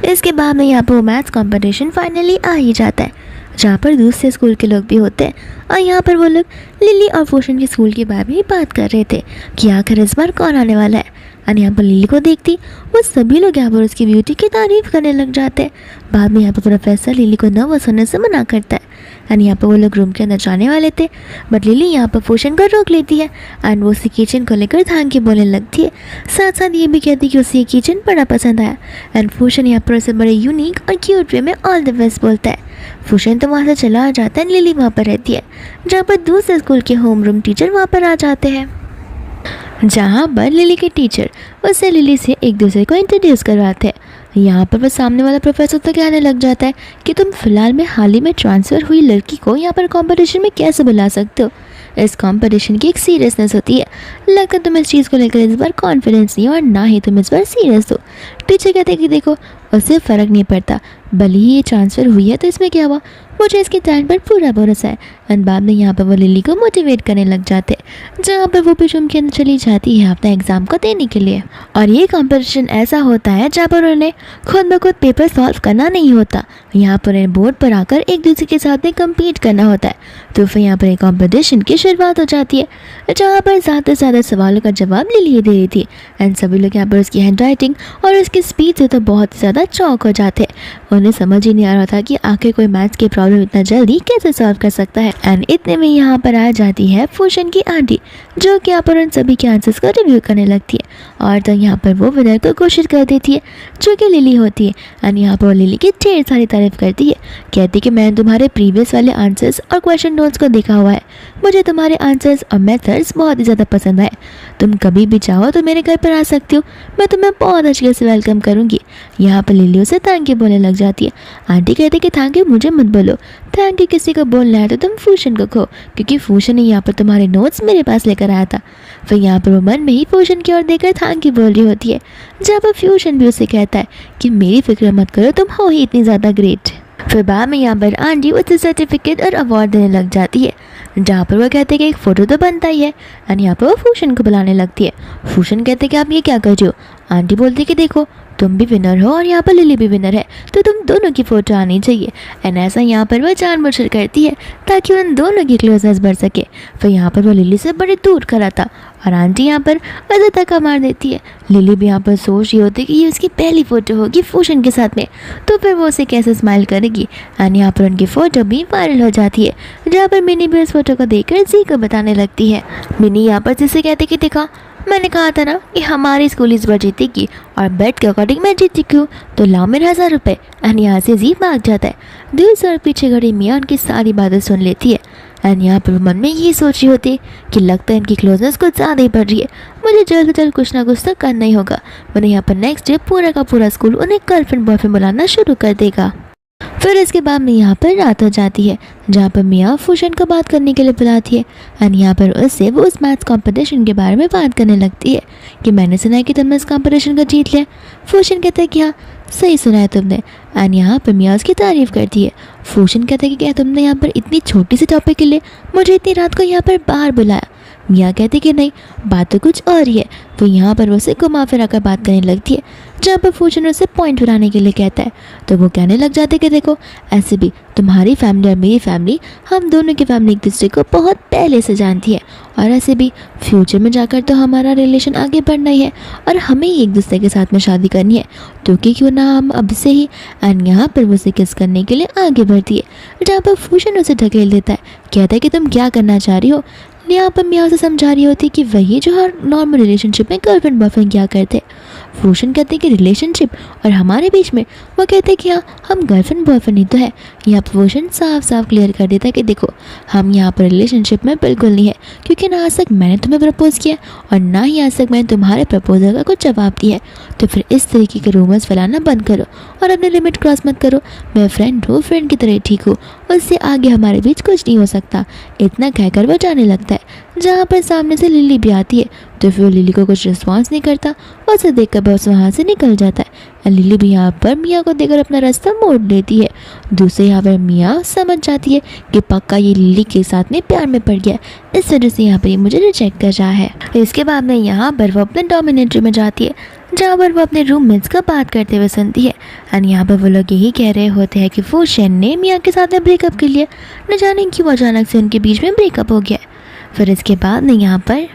इसके बाद में यहाँ पर वो मैथ्स कॉम्पिटिशन फाइनली आ ही जाता है, जहाँ पर दूसरे स्कूल के लोग भी होते हैं। और यहाँ पर वो लोग लिली और फूशन के स्कूल के बारे में बात कर रहे थे कि आखिर इस बार कौन आने वाला है। और यहाँ पर लिली को देखती वो सभी लोग यहाँ पर उसकी ब्यूटी की तारीफ़ करने लग जाते हैं। बाद में यहाँ पर प्रोफेसर लिली को नर्वस होने से मना करता है। एंड यहाँ पर वो लोग रूम के अंदर जाने वाले थे, बट लिली यहाँ पर फूशन को रोक लेती है एंड वो उसी किचन को लेकर थैंक यू बोलने लगती है। साथ साथ ये भी कहती है कि उसे ये किचन बड़ा पसंद आया। एंड फूशन यहाँ पर उसे बड़े यूनिक और क्यूट वे में ऑल द बेस्ट बोलता है। फूशन तो वहाँ से चला आ जाता है, लिली वहाँ पर रहती है, जहाँ पर दूसरे स्कूल के होम रूम टीचर वहाँ पर आ जाते हैं, जहाँ पर लिली के टीचर उससे लिली से एक दूसरे को इंट्रोड्यूस करवाते हैं। यहाँ पर वो सामने वाला प्रोफेसर तो कहने लग जाता है कि तुम फिलहाल में हाल ही में ट्रांसफ़र हुई लड़की को यहाँ पर कंपटीशन में कैसे बुला सकते हो। इस कंपटीशन की एक सीरियसनेस होती है, लगता तुम इस चीज़ को लेकर इस बार कॉन्फिडेंस नहीं हो और ना ही तुम इस बार सीरियस हो। टीचर कहते हैं कि देखो उससे फ़र्क नहीं पड़ता, भले ही ये ट्रांसफ़र हुई है तो इसमें क्या हुआ, मुझे इसके टैलेंट पर पूरा भरोसा है। एंड बाद में यहाँ पर वो लिली को मोटिवेट करने लग जाते हैं, जहाँ पर वो भी रूम के अंदर चली जाती है अपना एग्ज़ाम को देने के लिए। और ये कंपटीशन ऐसा होता है जहाँ पर उन्हें खुद ब खुद पेपर सॉल्व करना नहीं होता, यहाँ पर उन्हें बोर्ड पर आकर एक दूसरे के साथ में कम्पीट करना होता है। तो फिर यहाँ पर एक कॉम्पिटिशन की शुरुआत हो जाती है, जहाँ पर ज़्यादा से ज़्यादा सवालों का जवाब लिली दे रही थी। एंड सभी लोग यहाँ पर उसकी हैंड राइटिंग और उसकी स्पीच से तो बहुत ज़्यादा चौंक हो जाते हैं। उन्हें समझ ही नहीं आ रहा था कि आखिर कोई मैथ्स की प्रॉब्लम इतना जल्दी कैसे सॉल्व कर सकता है। एंड इतने में यहाँ पर आ जाती है फूशन की आंटी, जो कि यहाँ पर उन सभी के आंसर्स को रिव्यू करने लगती है। और तो यहाँ पर वो विनर को घोषित कर देती है, जो कि लिली होती है। एंड यहाँ पर वो लिली की ढेर सारी तारीफ करती है, कहती कि मैंने तुम्हारे प्रीवियस वाले आंसर्स और क्वेश्चन नोट्स को देखा हुआ है, मुझे तुम्हारे आंसर्स और मेथड्स बहुत ही ज़्यादा पसंद आए। तुम कभी भी चाहो तो मेरे घर पर आ सकती हो, मैं तुम्हें बहुत अच्छे से वेलकम करूँगी। यहाँ पर लिली उसे थैंक यू बोलने लग जाती है। आंटी कहती कि थैंक यू मुझे मत बोलो, थैंक यू किसी को बोलना है तो तुम फूशन को कहो, क्योंकि फूशन ही यहाँ पर तुम्हारे नोट्स मेरे पास लेकर आया था। फिर यहाँ पर वो मन में ही फूशन की ओर देखकर थैंक यू बोल रही होती है, जहाँ पर फ्यूशन भी उसे कहता है कि मेरी फिक्र मत करो, तुम हो ही इतनी ज़्यादा ग्रेट। फिर बाद में यहाँ पर आंटी उसे सर्टिफिकेट और अवार्ड देने लग जाती है, जहाँ पर वो कहते हैं कि एक फ़ोटो तो बनता ही है। एंड यहाँ पर वो फूशन को बुलाने लगती है। फूशन कहते हैं कि आप ये क्या कर रही हो। आंटी बोलती है कि देखो तुम भी विनर हो और यहाँ पर लिली भी विनर है, तो तुम दोनों की फ़ोटो आनी चाहिए। एंड ऐसा यहाँ पर वह जानबूझकर करती है ताकि उन दोनों की क्लोजनेस बढ़ सके। फिर यहाँ पर वो लिली से बड़े दूर खड़ा था और आंटी यहाँ पर मज़ा धक्का मार देती है। लिली भी यहाँ पर सोच रही होती है कि ये उसकी पहली फ़ोटो होगी फूशन के साथ में, तो फिर वो उसे कैसे स्माइल करेगी। एंड यहाँ पर उनकी फ़ोटो भी वायरल हो जाती है, जहाँ पर मिनी भी उस फोटो को देखकर जी को बताने लगती है। मिनी यहाँ पर जिससे कहते कि देखा मैंने कहा था ना कि हमारी स्कूल इस बार जीतेगी और बेट के अकॉर्डिंग मैं जीत चुकी हूँ, तो लाओ मेरे 1000 रुपये। एंड यहाँ से जी भाग जाता है। दूसरी ओर पीछे खड़ी मियाँ उनकी सारी बातें सुन लेती है। एंड यहाँ पर मन में ये सोच रही होती है कि लगता है इनकी क्लोजनेस कुछ ज़्यादा ही बढ़ रही है, मुझे जल्द से जल्द कुछ ना कुछ तो करना ही होगा, वरना यहाँ पर नेक्स्ट डे पूरा का पूरा स्कूल उन्हें गर्लफ्रेंड बॉयफ्रेंड बुलाना शुरू कर देगा। फिर इसके बाद में यहाँ पर रात हो जाती है, जहाँ पर मियाँ फूशन को बात करने के लिए बुलाती है। एंड यहाँ पर उससे वो उस मैथ्स कंपटीशन के बारे में बात करने लगती है कि मैंने सुना है कि तुमने इस कंपटीशन को जीत लिया। फूशन कहता है कि हाँ सही सुना है तुमने। एंड यहाँ पर मियाँ उसकी तारीफ़ करती है। फूशन कहता है कि क्या तुमने यहाँ पर इतनी छोटी सी टॉपिक के लिए मुझे इतनी रात को यहाँ पर बाहर बुलाया। मियाँ कहते कि नहीं, बात तो कुछ और ही है। तो यहाँ पर वो उसे घुमा फिरा कर बात करने लगती है, जहाँ पर फूशन उसे पॉइंट बनाने के लिए कहता है। तो वो कहने लग जाते कि देखो ऐसे भी तुम्हारी फैमिली और मेरी फैमिली, हम दोनों की फैमिली एक दूसरे को बहुत पहले से जानती है, और ऐसे भी फ्यूचर में जाकर तो हमारा रिलेशन आगे बढ़ना ही है और हमें ही एक दूसरे के साथ में शादी करनी है, तो क्यों ना हम अब से ही। एंड यहाँ पर वो उसे किस करने के लिए आगे बढ़ती है, जहाँ पर फूशन उसे ढकेल देता है, कहता है कि तुम क्या करना चाह रही हो। यहाँ पर मियाँ से समझा रही होती कि वही जो हर नॉर्मल रिलेशनशिप में गर्लफ्रेंड बॉयफ्रेंड क्या करते। फूशन कहते हैं कि रिलेशनशिप और हमारे बीच में, वो कहते हैं कि हाँ हम गर्लफ्रेंड बॉयफ्रेंड ही तो है। यहाँ पर फूशन साफ साफ क्लियर कर देता है कि देखो हम यहाँ पर रिलेशनशिप में बिल्कुल नहीं है, क्योंकि ना आज तक मैंने तुम्हें प्रपोज़ किया और ना ही आज तक मैंने तुम्हारे प्रपोजल का कुछ जवाब दिया है। तो फिर इस तरीके के रूमर्स फैलाना बंद करो और अपने लिमिट क्रॉस मत करो। मैं फ्रेंड हूँ, फ्रेंड की तरह ठीक हूँ, उससे आगे हमारे बीच कुछ नहीं हो सकता। इतना कहकर वो जाने लगता है, जहाँ पर सामने से लिली भी आती है। तो फिर वो लिली को कुछ रिस्पॉन्स नहीं करता, उसे देखकर बस वहाँ से निकल जाता है। लिली भी यहाँ पर मिया को देखकर अपना रास्ता मोड़ लेती है। दूसरे यहाँ पर मिया समझ जाती है कि पक्का ये लिली के साथ में प्यार में पड़ गया, इस वजह से यहाँ पर ये मुझे रिजेक्ट कर रहा है। इसके बाद में यहाँ पर वो अपने डोमिनेटरी में जाती है, जहाँ पर वो अपने रूममेट्स का बात करते हुए सुनती है। एंड यहाँ पर वो लोग यही कह रहे होते हैं कि फूशन ने मिया के साथ में ब्रेकअप कर लिया, न जाने क्यों अचानक से उनके बीच में ब्रेकअप हो गया। फिर इसके बाद में यहाँ पर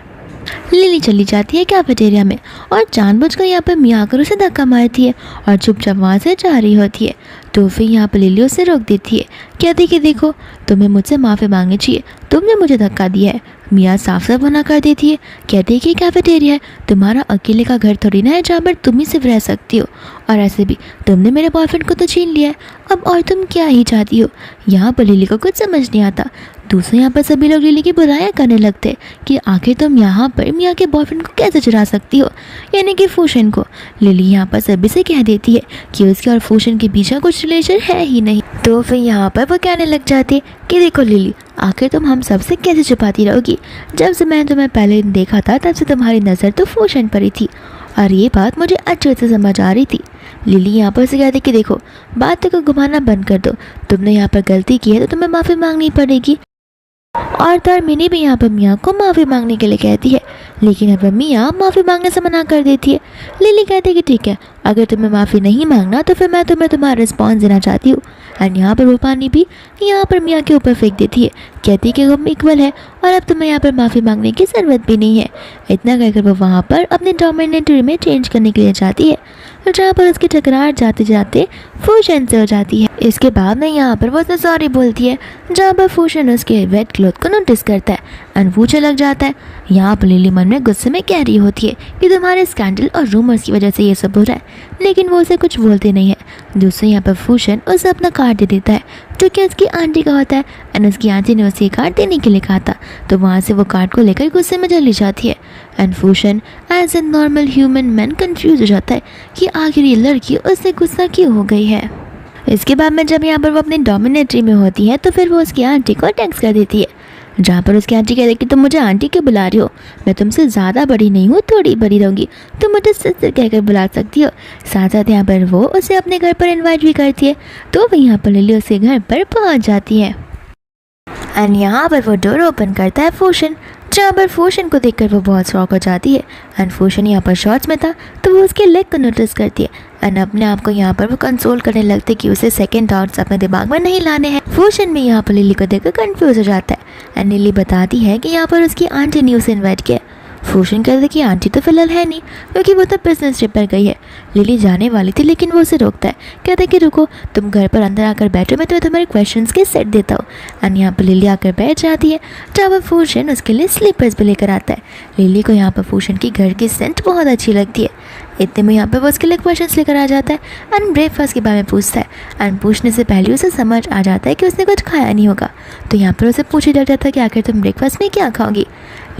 लिली चली जाती है कैफेटेरिया में और जानबूझकर यहाँ पर मिया आकर उसे धक्का मारती है और चुपचाप वहाँ से जा रही होती है। तो फिर यहाँ पर लिली उसे रोक देती है, कहती कि देखो तुम्हें मुझसे माफ़ी मांगनी चाहिए, तुमने मुझे धक्का दिया है। मिया साफ साफ मना कर देती है, कहती है कि कैफेटेरिया है, तुम्हारा अकेले का घर थोड़ी ना है जहाँ पर तुम ही सिर्फ रह सकती हो, और ऐसे भी तुमने मेरे बॉयफ्रेंड को तो छीन लिया है, अब और तुम क्या ही चाहती हो। यहाँ पर लिली को कुछ समझ नहीं आता। दूसरे यहाँ पर सभी लोग लिली की बुराइयां करने लगते कि आखिर तुम यहाँ पर मिया के बॉयफ्रेंड को कैसे चुरा सकती हो, यानी कि फूशन को। लिली यहाँ पर सभी से कह देती है कि उसके और फूशन के बीच कुछ रिलेशन है ही नहीं। तो फिर यहाँ पर वो कहने लग जाती कि देखो लिली, आखिर तुम हम सबसे कैसे छुपाती रहोगी, जब से मैंने तुम्हें पहले देखा था तब से तुम्हारी नज़र तो फूशन पर ही थी, और ये बात मुझे अच्छे से समझ आ रही थी। लिली यहाँ पर से कहती कि देखो बात को घुमाना बंद कर दो, तुमने यहाँ पर गलती की है तो तुम्हें माफ़ी मांगनी पड़ेगी। और तारमिनी भी यहाँ पर मिया को माफ़ी मांगने के लिए कहती है, लेकिन अब मिया माफ़ी मांगने से मना कर देती है। लिली कहती है कि ठीक है, अगर तुम्हें माफ़ी नहीं मांगना तो फिर मैं तुम्हें तुम्हारा रिस्पॉन्स देना चाहती हूँ। एंड यहाँ पर वो पानी भी यहाँ पर मिया के ऊपर फेंक देती है, कहती है कि हम इक्वल है और अब तुम्हें यहाँ पर माफ़ी मांगने की ज़रूरत भी नहीं है। इतना कहकर वो वहाँ पर अपने डोमिनेटरी में चेंज करने के लिए जाती है, जहाँ पर उसकी टकरार जाते जाते फूशन से हो जाती है। इसके बाद में यहाँ पर वो उसने सॉरी बोलती है, जहाँ पर फूशन उसके वेट क्लॉथ को नोटिस करता है एंड पूछने लग जाता है। यहाँ पर लिली मन में गुस्से में कह रही होती है कि तुम्हारे स्कैंडल और रूमर्स की वजह से ये सब हो रहा है, लेकिन वो उसे कुछ बोलते नहीं है। दूसरे यहाँ पर फूशन उसे अपना कार्ड दे देता है, जो कि उसकी आंटी का होता है, एंड उसकी आंटी ने उसे कार्ड देने के लिए कहा था। तो वहाँ से वो कार्ड को लेकर गुस्से में चली जाती है। And fusion as a normal human man confuse हो जाता है कि आखिर ये लड़की उससे गुस्सा क्यों हो गई है। इसके बाद में जब यहाँ पर वो अपने डोमिनेटरी में होती है तो फिर वो उसकी आंटी को टेक्स्ट कर देती है, जहाँ पर उसकी आंटी कहती है कि तुम मुझे आंटी क्यों बुला रही हो, मैं तुमसे ज़्यादा बड़ी नहीं हूँ, थोड़ी बड़ी रहूँगी, तुम मुझे सिस्टर कहकर बुला सकती हो। साथ साथ यहाँ पर वो उसे अपने घर पर इन्वाइट भी करती है। तो वह यहाँ पर लिली उसके घर पर पहुँच जाती है एंड यहाँ पर वो डोर ओपन करता है फूशन, जहाँ पर फूशन को देखकर वो बहुत शॉक हो जाती है। एंड फूशन यहाँ पर शॉर्ट्स में था तो वो उसके लेग को नोटिस करती है एंड अपने आप को यहाँ पर वो कंसोल करने लगते कि उसे सेकंड थॉट्स अपने दिमाग में नहीं लाने हैं। फूशन भी यहाँ पर लिली को देखकर कंफ्यूज हो जाता है एंड लिली बताती है कि यहाँ पर उसकी आंटी ने उसे इन्वाइट किया। फूशन कहते कि आंटी तो फिलहाल है नहीं, क्योंकि वो तो बिजनेस ट्रिप पर गई है। लिली जाने वाली थी लेकिन वो उसे रोकता है, कहते कि रुको, तुम घर पर अंदर आकर बैठो, मैं तुम्हारे क्वेश्चंस के सेट देता हूँ। एंड यहाँ पर लिली आकर बैठ जाती है, जहाँ पर फूशन उसके लिए स्लीपर्स भी लेकर आता है। लिली को यहाँ पर फूशन की घर की सेंट बहुत अच्छी लगती है। इतने में यहाँ पर वो उसके लिए क्वेश्चंस लेकर आ जाता है एंड ब्रेकफास्ट के बारे में पूछता है। एंड पूछने से पहले उसे समझ आ जाता है कि उसने कुछ खाया नहीं होगा। तो यहाँ पर उसे पूछने लग जाता है कि आखिर तुम ब्रेकफास्ट में क्या खाओगी।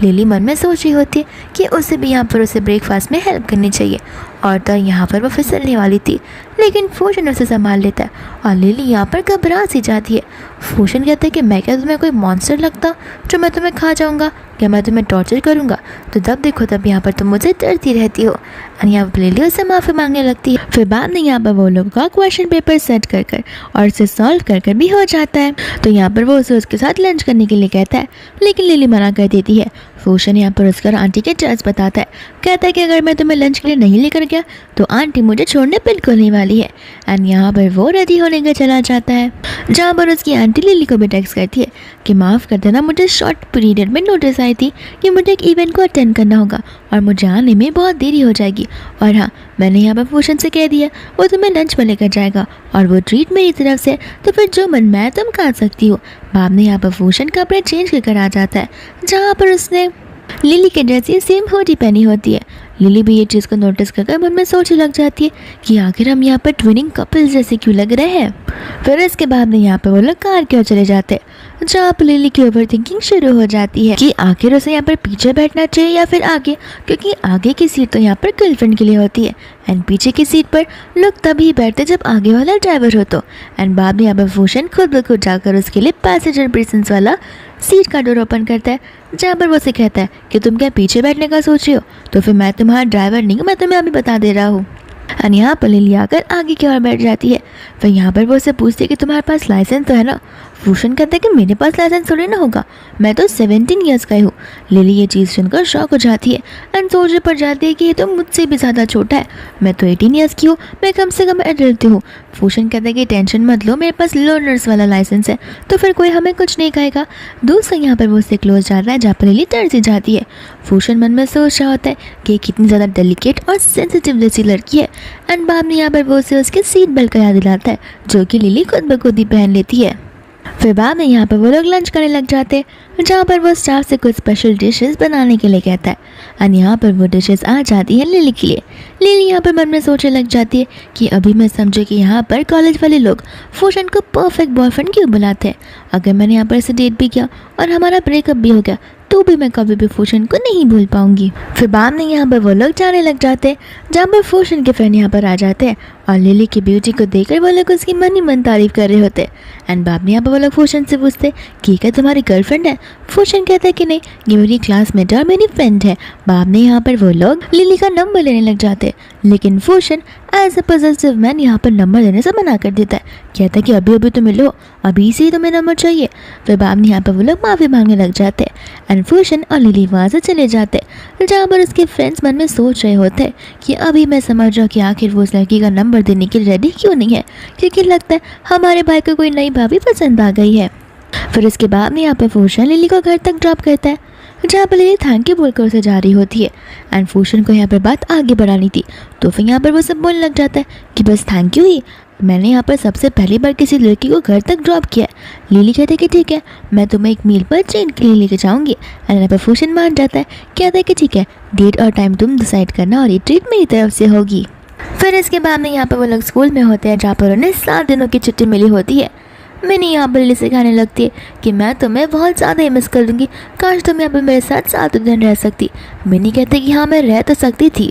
लिली मन में सोच रही होती है कि उसे भी यहाँ पर उसे ब्रेकफास्ट में हेल्प करनी चाहिए, और तो यहाँ पर वो फिसलने वाली थी, लेकिन फूशन उसे संभाल लेता है और लिली यहाँ पर घबरा सी जाती है। फूशन कहता है कि मैं क्या तुम्हें कोई मॉन्स्टर लगता जो मैं तुम्हें खा जाऊँगा, क्या मैं तुम्हें टॉर्चर करूँगा, तो तब देखो तब यहाँ पर तुम मुझे डरती रहती हो। और यहाँ पर लिली उससे माफ़ी मांगने लगती है। फिर बाद में यहाँ पर वो लोग का क्वेश्चन पेपर सेट कर और उसे सॉल्व कर भी हो जाता है। तो यहाँ पर वो उसे उसके साथ लंच करने के लिए कहता है, लेकिन लिली मना कर देती है। फूशन यहाँ पर उसका आंटी के चर्च बताता है, कहता है कि अगर मैं तुम्हें लंच के लिए नहीं लेकर गया तो आंटी मुझे छोड़ने बिल्कुल नहीं वाली है। एंड यहाँ पर वो रेडी होने का चला जाता है, जहाँ पर उसकी आंटी लिली को भी टेक्स्ट करती है कि माफ़ कर देना, मुझे शॉर्ट पीरियड में नोटिस आई थी कि मुझे एक इवेंट को अटेंड करना होगा और मुझे आने में बहुत देरी हो जाएगी। और हाँ, मैंने यहाँ पर फूशन से कह दिया वो तुम्हें लंच पर लेकर जाएगा और वो ट्रीट मेरी तरफ से, तो फिर जो मन में आए तुम खा सकती हो। बाद में यहाँ पर फूशन कपड़े चेंज कर आ जाता है, जहाँ पर उसने लिली के जैसी सेम हुडी पहनी होती है। लिली भी ये चीज़ को नोटिस कर मन में सोचने लग जाती है कि आखिर हम यहाँ पर ट्विनिंग कपल्स जैसे क्यों लग रहे हैं। फिर इसके बाद में यहाँ पर वो लोग कार की ओर चले जाते हैं, जहाँ पर लिली की ओवर थिंकिंग शुरू हो जाती है कि आखिर उसे यहाँ पर पीछे बैठना चाहिए या फिर आगे, क्योंकि आगे की सीट तो यहाँ पर गर्लफ्रेंड के लिए होती है एंड पीछे की सीट पर लोग तभी बैठते जब आगे वाला ड्राइवर हो। तो एंड बाद में यहाँ पर फूशन खुद ब खुद जाकर उसके लिए पैसेंजर प्रेजेंस वाला सीट का डोर ओपन करता है, जहाँ पर वो उसे कहता है कि तुम क्या पीछे बैठने का सोच रहे हो, तो फिर मैं तुम्हारा ड्राइवर नहीं हूँ, मैं तुम्हें अभी बता दे रहा हूँ। और यहाँ पर लिली आकर आगे की ओर बैठ जाती है। फिर यहाँ पर वो उसे पूछती है कि तुम्हारे पास लाइसेंस तो है ना। फूशन कहता है कि मेरे पास लाइसेंस थोड़ी ना होगा, मैं तो 17 ईयर्स का ही हूँ। लिली ये चीज़ सुनकर शॉक हो जाती है एंड सोचने पर जाती है कि ये तो मुझसे भी ज़्यादा छोटा है, मैं तो 18 ईयर्स की हूँ, मैं कम से कम एडल्ट हूँ। फूशन कहता है कि टेंशन मत लो, मेरे पास लर्नर्स वाला लाइसेंस है, तो फिर कोई हमें कुछ नहीं कहेगा। दूसरा यहाँ पर वो उससे क्लोज जाता है, जहाँ पर लिली डर सी जाती है। फूशन मन में सोच रहा होता है कि ये कितनी ज़्यादा डेलिकेट और सेंसिटिव जैसी लड़की है। एंड बाद में यहाँ पर वो उसे उसके सीट बेल्ट का याद दिलाता है, जो कि लिली खुद ब खुद ही पहन लेती है। फिर बाद में यहाँ पर वो लोग लंच करने लग जाते हैं, जहाँ पर वो स्टाफ से कुछ स्पेशल डिशेस बनाने के लिए कहता है। और यहाँ पर वो डिशेस आ जाती हैं लिली के लिए। लिली यहाँ पर मन में सोचने लग जाती है कि अभी मैं समझे कि यहाँ पर कॉलेज वाले लोग फूशन को परफेक्ट बॉयफ्रेंड क्यों बुलाते हैं। अगर मैंने यहाँ पर इसे डेट भी किया और हमारा ब्रेकअप भी हो गया तो भी मैं कभी भी फूशन को नहीं भूल पाऊंगी। फिर बाद में यहाँ पर वो लोग जाने लग जाते हैं, जहाँ पर फूशन के फ्रेंड यहाँ पर आ जाते हैं और लिली की ब्यूटी को देखकर वो लोग उसकी मन ही मन तारीफ कर रहे होते हैं। एंड बाद में यहाँ पर वो लोग फूशन से पूछते कि क्या तुम्हारी गर्लफ्रेंड है। फूशन कहता है कि नहीं, ये मेरी क्लासमेट और मेरी फ्रेंड है। बाद में यहाँ पर वो लोग लिली का नंबर लेने लग जाते हैं, लेकिन फूशन एज अ पॉजिटिव मैन यहाँ पर नंबर लेने से मना कर देता है। कहता है कि अभी अभी तो मिलो, अभी से ही तुम्हें नंबर चाहिए। फिर बाद में यहाँ पर वो लोग माफ़ी मांगने लग जाते हैं एंड फूशन और लिली वहाँ से चले जाते हैं, जहाँ पर उसके फ्रेंड्स मन में सोच रहे होते हैं कि अभी मैं समझ रहा कि आखिर वो उस लड़की का नंबर देने के लिए रेडी क्यों नहीं है, क्योंकि लगता है हमारे भाई को कोई नई भाभी पसंद आ गई है। फिर इसके बाद में यहाँ पर फूशन लिली को घर तक ड्रॉप करता है, जहाँ पर लिली थैंक यू बोलकर उसे जा रही होती है। एंड फूशन को यहाँ पर बात आगे बढ़ानी थी, तो फिर यहाँ पर वो सब बोलने लग जाता है कि बस थैंक यू ही, मैंने यहाँ पर सबसे पहली बार किसी लड़की को घर तक ड्रॉप किया। लिली कहते हैं कि ठीक है, मैं तुम्हें एक मील पर ट्रेन के लिए लेके जाऊँगी। एंड यहाँ पर फूशन मान जाता है, कहता है कि ठीक है, डेट और टाइम तुम डिसाइड करना और ये ट्रीट मेरी तरफ से होगी। फिर इसके बाद में यहाँ पर वो लोग स्कूल में होते हैं, जहाँ पर उन्हें 7 दिनों की छुट्टी मिली होती है। मैंने यहाँ पर लिली से कहने लगती है कि मैं तुम्हें बहुत ज़्यादा ही मिस कर लूँगी, काश तुम यहाँ पर मेरे साथ 7 दिन रह सकती। मिनी कहते कि हाँ मैं रह तो सकती थी।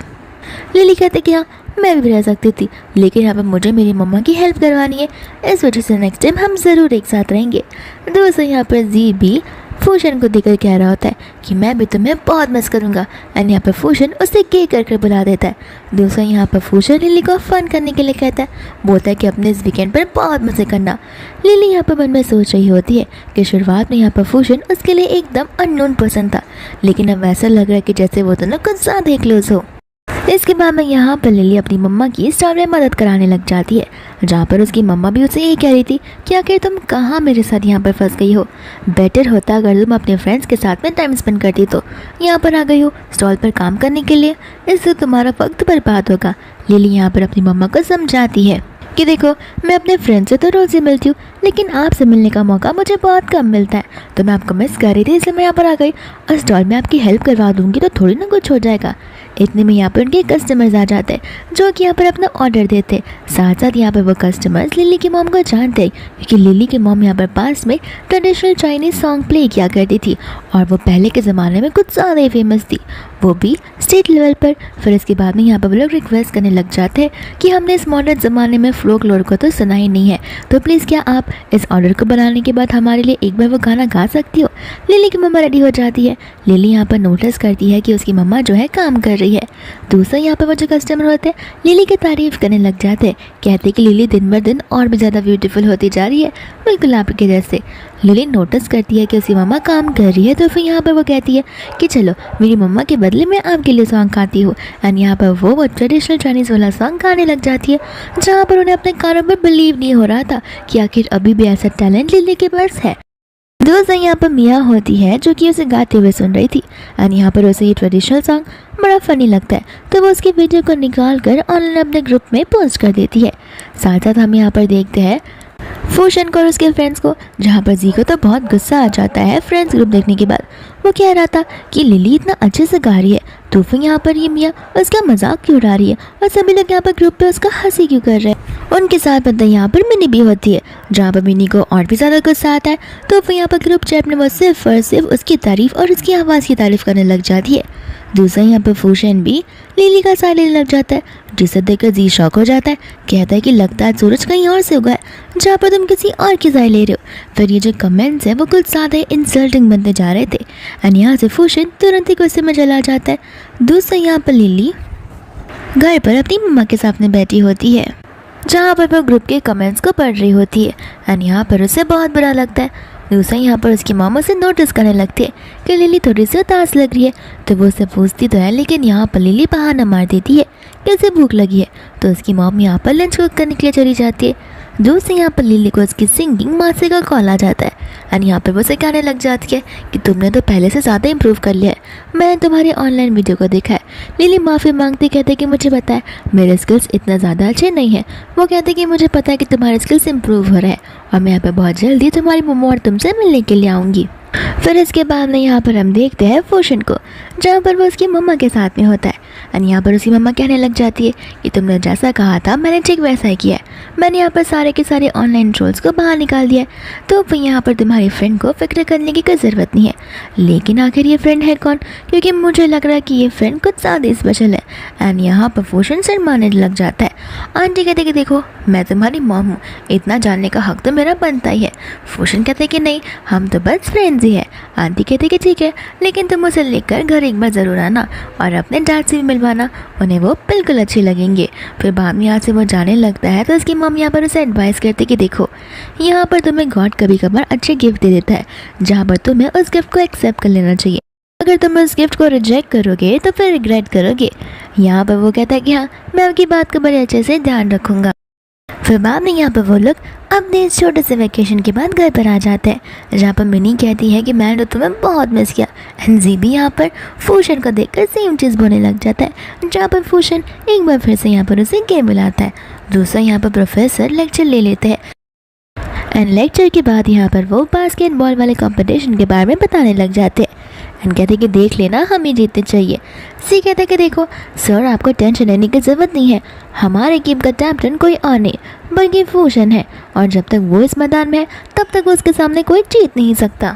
लिली कहते कि हाँ मैं भी रह सकती थी, लेकिन यहाँ पर मुझे मेरी मम्मा की हेल्प करवानी है, इस वजह से नेक्स्ट टाइम हम ज़रूर एक साथ रहेंगे। दोस्तों यहाँ पर जी भी फूशन को देखकर कह रहा होता है कि मैं भी तुम्हें बहुत मिस करूँगा। एंड यहाँ पर फूशन उसे के कर बुला देता है। दोस्तों यहाँ पर फूशन लिली को फ़न करने के लिए कहता है, बोलता है कि अपने इस वीकेंड पर बहुत मज़े करना। लिली यहाँ पर मन में सोच रही होती है कि शुरुआत में यहाँ पर फूशन उसके लिए एकदम अननोन पर्सन था, लेकिन अब ऐसा लग रहा है कि जैसे वो दोनों कुछ ज़्यादा ही क्लोज हो। इसके बाद में यहाँ पर लिली अपनी मम्मा की स्टॉल में मदद कराने लग जाती है, जहाँ पर उसकी मम्मा भी उसे यही कह रही थी कि आखिर तुम कहाँ मेरे साथ यहाँ पर फंस गई हो, बेटर होता अगर तुम अपने फ्रेंड्स के साथ में टाइम स्पेंड करती। तो यहाँ पर आ गई हो स्टॉल पर काम करने के लिए, इससे तुम्हारा वक्त बर्बाद होगा। लिली यहाँ पर अपनी मम्मा को समझाती है कि देखो, मैं अपने फ्रेंड से तो रोज़ ही मिलती हूँ, लेकिन आपसे मिलने का मौका मुझे बहुत कम मिलता है, तो मैं आपको मिस कर रही थी, इसलिए मैं यहाँ पर आ गई और स्टॉल में आपकी हेल्प करवा दूँगी तो थोड़ी ना कुछ हो जाएगा। इतने में यहाँ पर उनके कस्टमर्स आ जाते हैं, जो कि यहाँ पर अपना ऑर्डर देते हैं। साथ साथ यहाँ पर वो कस्टमर्स लिली की मॉम को जानते हैं, क्योंकि लिली की मॉम यहाँ पर पास में ट्रेडिशनल चाइनीज़ सॉन्ग प्ले किया करती थी और वो पहले के ज़माने में कुछ ज़्यादा ही फेमस थी, वो भी स्टेट लेवल पर। फिर इसके बाद में यहाँ पर वो लोग रिक्वेस्ट करने लग जाते हैं कि हमने इस मॉडर्न ज़माने में फोकलोर को तो सुना ही नहीं है, तो प्लीज़ क्या आप इस ऑर्डर को बनाने के बाद हमारे लिए एक बार वो गाना गा सकती हो। लिली की मम्मा रेडी हो जाती है। लिली यहाँ पर नोटिस करती है कि उसकी मम्मा जो है काम कर रही है। दूसरा यहाँ पर वो जो कस्टमर होते हैं लिली की तारीफ करने लग जाते हैं, कहते कि लिली दिन ब दिन और भी ज़्यादा ब्यूटीफुल होती जा रही है, बिल्कुल आपके जैसे। लिली नोटिस करती है कि उसकी मम्मा काम कर रही है, तो फिर यहाँ पर वो कहती है कि चलो मेरी मम्मा के बदले में आपके लिए सॉन्ग गाती हूँ। एंड यहाँ पर वो ट्रेडिशनल चाइनीज़ वाला सॉन्ग गाने लग जाती है, जहाँ पर उन्हें अपने कानों पर बिलीव नहीं हो रहा था कि आखिर अभी भी ऐसा टैलेंट लिली के पास है। दोस्तों यहाँ पर मिया होती है, जो कि उसे गाते हुए सुन रही थी। एंड यहाँ पर उसे ये ट्रेडिशनल सॉन्ग बड़ा फ़नी लगता है, तो वो उसकी वीडियो को निकाल कर ऑनलाइन अपने ग्रुप में पोस्ट कर देती है। साथ साथ हम यहाँ पर देखते हैं फूशन को और उसके फ्रेंड्स को, जहाँ पर जी को तो बहुत गुस्सा आ जाता है फ्रेंड्स ग्रुप देखने के बाद। वो कह रहा था कि लिली इतना अच्छे से गा रही है, तो फिर यहाँ पर ये मियाँ उसका मजाक क्यों उड़ा रही है और सभी लोग यहाँ पर ग्रुप पे उसका हंसी क्यों कर रहे हैं। उनके साथ पता यहाँ पर मिनी भी होती है, जहाँ पर मिनी को और भी ज़्यादा गुस्सा आता है, तो फिर यहाँ पर ग्रुप चैट में वो सिर्फ और सिर्फ उसकी तारीफ और उसकी आवाज़ की तारीफ करने लग जाती है। दूसरा यहाँ पर फूशन भी लिली का साथ लेने लग जाता है, जिसे देखकर जी शॉक हो जाता है। कहता है कि लगता है सूरज कहीं और से उगा है, जहाँ पर तुम किसी और की साथ ले रहे हो। फिर ये जो कमेंट्स है वो कुछ ज़्यादा इंसल्टिंग बनते जा रहे थे, एंड यहाँ से फूशन तुरंत ही गुस्से में चला जाता है। दूसरा यहाँ पर लिली घर पर अपनी मम्मा के सामने बैठी होती है, जहाँ पर वो ग्रुप के कमेंट्स को पढ़ रही होती है। एंड यहाँ पर उसे बहुत बुरा लगता है। दूसरा यहाँ पर उसकी मामा से नोटिस करने लगती है कि लिली थोड़ी सी उदास लग रही है। तो वो उससे पूछती तो है, लेकिन यहाँ पर लिली बहाना मार देती है कि उसे भूख लगी है। तो उसकी मॉम यहाँ पर लंच कुक करने के लिए चली जाती है। दूर से यहाँ पर लिली को उसकी सिंगिंग मासी का कॉल आ जाता है। एंड यहाँ पर वो उसे कहने लग जाती है कि तुमने तो पहले से ज़्यादा इम्प्रूव कर लिया है, मैंने तुम्हारे ऑनलाइन वीडियो को देखा है। लिली माफ़ी मांगती कहते कि मुझे पता है मेरे स्किल्स इतना ज़्यादा अच्छे नहीं हैं। वो कहते कि मुझे पता है कि तुम्हारे स्किल्स इम्प्रूव हो रहे हैं और मैं यहाँ पर बहुत जल्दी तुम्हारी मम्मा और तुमसे मिलने के लिए आऊँगी। फिर इसके बाद में यहाँ पर हम देखते हैं फूशन को, जहाँ पर वो उसकी मम्मा के साथ में होता है। एंड यहाँ पर उसकी मम्मा कहने लग जाती है कि तुमने जैसा कहा था मैंने ठीक वैसा ही किया है। मैंने यहाँ पर सारे के सारे ऑनलाइन ट्रोल्स को बाहर निकाल दिया है, तो फिर यहाँ पर तुम्हारी फ्रेंड को फिक्र करने की कोई ज़रूरत नहीं है। लेकिन आखिर ये फ्रेंड है कौन, क्योंकि मुझे लग रहा है कि ये फ्रेंड कुछ ज़्यादा स्पेशल है। एंड यहाँ पर फूशन शर्माने लग जाता है। आंटी कहते कि देखो मैं तुम्हारी मॉम हूँ, इतना जानने का हक तो मेरा बनता ही है। फूशन कहते कि नहीं, हम तो बस फ्रेंड्स ही है। आंटी कहते कि ठीक है, लेकिन तुम उसे लेकर घर एक बार ज़रूर आना और अपने डैड से भी मिलवाना, उन्हें वो बिल्कुल अच्छे लगेंगे। फिर बाद में यहाँ से वो जाने लगता है तो उसकी मम्मी यहाँ पर उसे एडवाइस करती कि देखो यहाँ पर तुम्हें गॉड कभी कभार अच्छे गिफ्ट दे देता है, जहाँ पर तुम्हें उस गिफ्ट को एक्सेप्ट कर लेना चाहिए। अगर तुम उस गिफ्ट को रिजेक्ट करोगे तो फिर रिग्रेट करोगे। यहाँ पर वो कहता है कि हाँ मैं आपकी बात का बड़े अच्छे से ध्यान रखूँगा। फिर बाद में यहाँ पर वो लोग अपने इस छोटे से वैकेशन के बाद घर पर आ जाते हैं, जहाँ पर मिनी कहती है कि मैंने तो तुम्हें बहुत मिस किया। एंड जी भी यहाँ पर फूशन को देखकर सेम चीज़ बोलने लग जाता है, जहाँ पर फूशन एक बार फिर से यहाँ पर उसे गेम बुलाता है। दूसरा यहाँ पर प्रोफेसर लेक्चर ले लेते हैं। एंड लेक्चर के बाद यहाँ पर वो बास्केटबॉल वाले कंपटीशन के बारे में बताने लग जाते हैं। एंड कहते कि देख लेना हमें जीतने चाहिए। सी कहते कि देखो सर आपको टेंशन लेने की ज़रूरत नहीं है, हमारे टीम का कैप्टन कोई और नहीं बल्कि फूशन है, और जब तक वो इस मैदान में है तब तक उसके सामने कोई जीत नहीं सकता।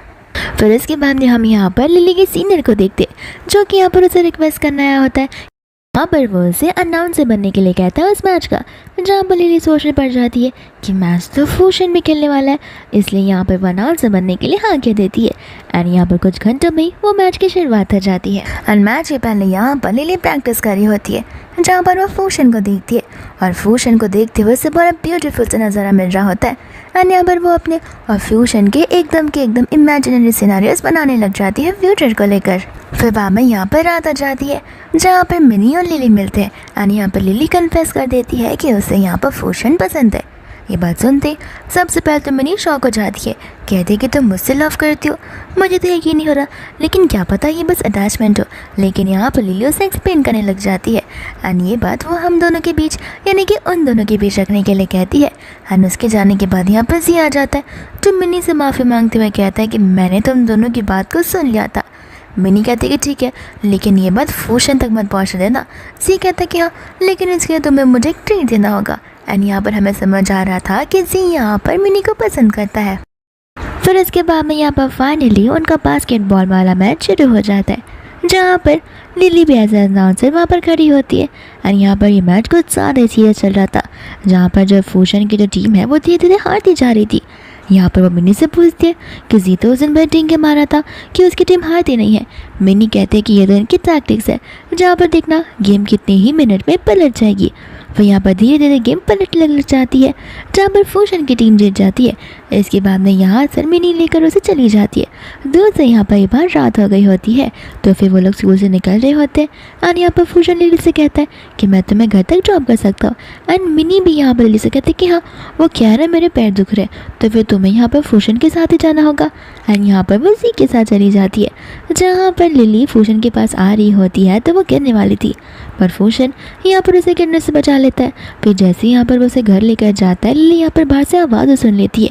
फिर इसके बाद में हम यहाँ पर लिली के सीनियर को देखते हैं, जो कि यहाँ पर उसे रिक्वेस्ट करना आया होता है। यहाँ पर वो उसे अनाउंसर बनने के लिए कहता है उस मैच का, जहाँ पर लिली सोचने पड़ जाती है कि मैच तो फूशन भी खेलने वाला है, इसलिए यहाँ पर वो अनाउंसर बनने के लिए हाँ कह देती है। एंड यहाँ पर कुछ घंटों में ही वो मैच की शुरुआत हो जाती है। एंड मैच के पहले यहाँ पर लिली प्रैक्टिस कर रही होती है, जहाँ पर वो फूशन को देखती है और फूशन को देखते हुए उसे बड़ा ब्यूटीफुल सा नज़ारा मिल रहा होता है। एंड यहाँ पर वो अपने और फ्यूशन के एकदम इमेजिनरी सिनेरियोस बनाने लग जाती है फ्यूचर को लेकर। फिर बाद में यहाँ पर रात आ जाती है, जहाँ पर मिनी और लिली मिलते हैं। एंड यहाँ पर लिली कन्फेस कर देती है कि उसे यहाँ पर फूशन पसंद है। ये बात सुनते सबसे पहले तो मिनी शॉक हो जाती है, कहती है कि तुम मुझसे लव करती हो। मुझे तो यकीन नहीं हो रहा, लेकिन क्या पता ये बस अटैचमेंट हो। लेकिन यहाँ पर लिली उसे एक्सप्लेन करने लग जाती है। एंड ये बात वो हम दोनों के बीच यानी कि उन दोनों के बीच रखने के लिए कहती है। एंड उसके जाने के बाद यहाँ पर जी आ जाता है, जो मिनी से माफ़ी मांगते हुए कहता है कि मैंने तुम दोनों की बात को सुन लिया था। मिनी कहती है कि ठीक है, लेकिन ये बात फूशन तक मत पहुँच देना। सी कहता है कि हाँ, लेकिन इसके लिए तुम्हें मुझे एक ट्रीट देना होगा। एंड यहाँ पर हमें समझ आ रहा था कि जी यहाँ पर मिनी को पसंद करता है। फिर इसके बाद में यहाँ पर फाइनली उनका बास्केटबॉल वाला मैच शुरू हो जाता है, जहाँ पर लिली भी एज अनाउंसर वहाँ पर खड़ी होती है। एंड यहाँ पर ये मैच कुछ ज़्यादा सीरियस चल रहा था, जहाँ पर जो फूशन की जो टीम है वो धीरे धीरे हारती जा रही थी। यहाँ पर वो मिनी से पूछती है कि जी तो उस दिन भर टीम के मारा था कि उसकी टीम हारती नहीं है। मिनी कहते हैं कि ये तो इनकी टैक्टिक्स है, जहाँ पर देखना गेम कितने ही मिनट में पलट जाएगी। फिर यहाँ पर धीरे धीरे गेम पलट लग जाती है, जहाँ पर फूशन की टीम जीत जाती है। इसके बाद में यहाँ से मिनी लेकर उसे चली जाती है। दूर से यहाँ पर एक बार रात हो गई होती है, तो फिर वो लोग स्कूल से निकल रहे होते हैं। और यहाँ पर फूशन लिली से कहता है कि मैं तुम्हें घर तक ड्रॉप कर सकता हूँ। एंड मिनी भी यहाँ पर लिली से कहती है कि हाँ, वो कह रहा है मेरे पैर दुख रहे, तो फिर तुम्हें यहाँ पर फूशन के साथ ही जाना होगा। एंड यहाँ पर वो जी के साथ चली जाती है, जहाँ पर लिली फूशन के पास आ रही होती है तो वो गिरने वाली थी, पर फूशन यहाँ पर उसे गिरने से बचा लेता है। फिर जैसे ही यहाँ पर वो उसे घर लेकर जाता है, लिली यहाँ पर बाहर से आवाज़ सुन लेती है,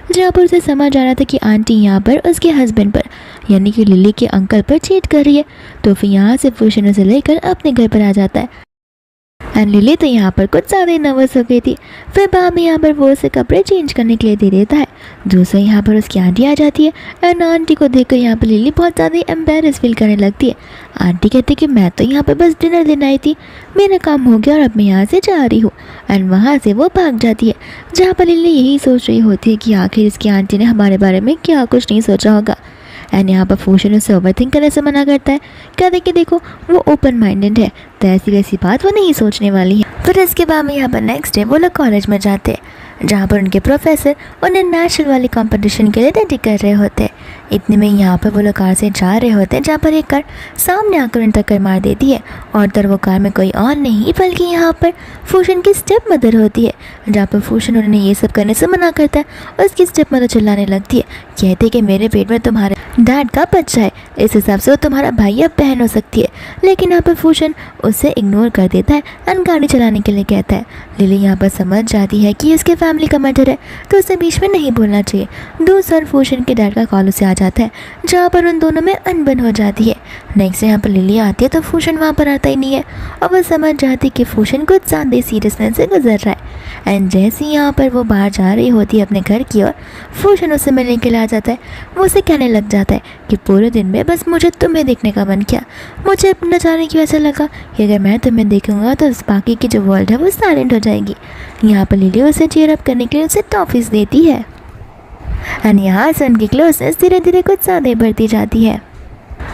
जहाँ पर उसे समझ आ रहा था कि आंटी यहाँ पर उसके हस्बैंड पर यानी कि लिली के अंकल पर चीट कर रही है। तो फिर यहाँ से फूशन उसे लेकर अपने घर पर आ जाता है। एंड लिली तो यहाँ पर कुछ ज़्यादा ही नर्वस हो गई थी। फिर बाद में यहाँ पर वो उसे कपड़े चेंज करने के लिए दे देता है। दूसरा यहाँ पर उसकी आंटी आ जाती है। एंड आंटी को देखकर यहाँ पर लिली बहुत ज़्यादा एम्बेरस फील करने लगती है। आंटी कहती है कि मैं तो यहाँ पर बस डिनर देने आई थी, मेरा काम हो गया और अब मैं यहाँ से जा रही हूँ। एंड वहाँ से वो भाग जाती है, जहाँ पर लिली यही सोच रही होती है कि आखिर इसकी आंटी ने हमारे बारे में क्या कुछ नहीं सोचा होगा। एंड यहाँ पर फूशन उसे ओवरथिंक करने से मना करता है। कहते कि देखो वो ओपन माइंडेड है, तो ऐसी वैसी बात वो नहीं सोचने वाली है। फिर इसके बाद में यहाँ पर नेक्स्ट डे वो लोग कॉलेज में जाते हैं, जहाँ पर उनके प्रोफेसर उन्हें नेशनल वाली कंपटीशन के लिए रेडी कर रहे होते हैं। इतने में यहाँ पर वो लोग कार से जा रहे होते हैं, जहाँ पर एक कार सामने आकर उन टक्कर मार देती है और तर वो कार में कोई और नहीं बल्कि यहाँ पर फूशन की स्टेप मदर होती है। जहाँ पर फूशन उन्हें ये सब करने से मना करता है और उसकी स्टेप मदर चिल्लाने लगती है, कहते कि मेरे पेट में तुम्हारे डैड का बच्चा है, इस हिसाब से वो तुम्हारा भाई या बहन हो सकती है। लेकिन यहाँ पर फूशन उसे इग्नोर कर देता है एंड गाड़ी चलाने के लिए कहता है। लिली यहाँ पर समझ जाती है कि उसके फैमिली का मैटर है, तो उसे बीच में नहीं बोलना चाहिए। दूसरा फूशन के डैड का कॉल उसे आ जाता है, जहाँ पर उन दोनों में अनबन हो जाती है। नेक्स्ट यहाँ पर लिली आती है तो फूशन वहाँ पर आता ही नहीं है और वह समझ जाती है कि फूशन कुछ ज़्यादा सीरियसनेस से गुजर रहा है। एंड जैसे ही यहाँ पर वो बाहर जा रही होती है अपने घर की ओर, फूशन उससे मिलने के लिए आ जाता है। वो उसे कहने लग जाता है कि पूरे दिन में बस मुझे तुम्हें देखने का मन किया, मुझे न जाने की वजह लगा कि अगर मैं तुम्हें देखूंगा तो बाकी की जो वर्ल्ड है वो साइलेंट हो जाएगी। यहाँ पर लिली उसे चीयर अप करने के लिए उसे टॉफीज़ देती है एंड यहाँ से उनकी क्लोजनेस धीरे धीरे कुछ ज़्यादा बढ़ती जाती है।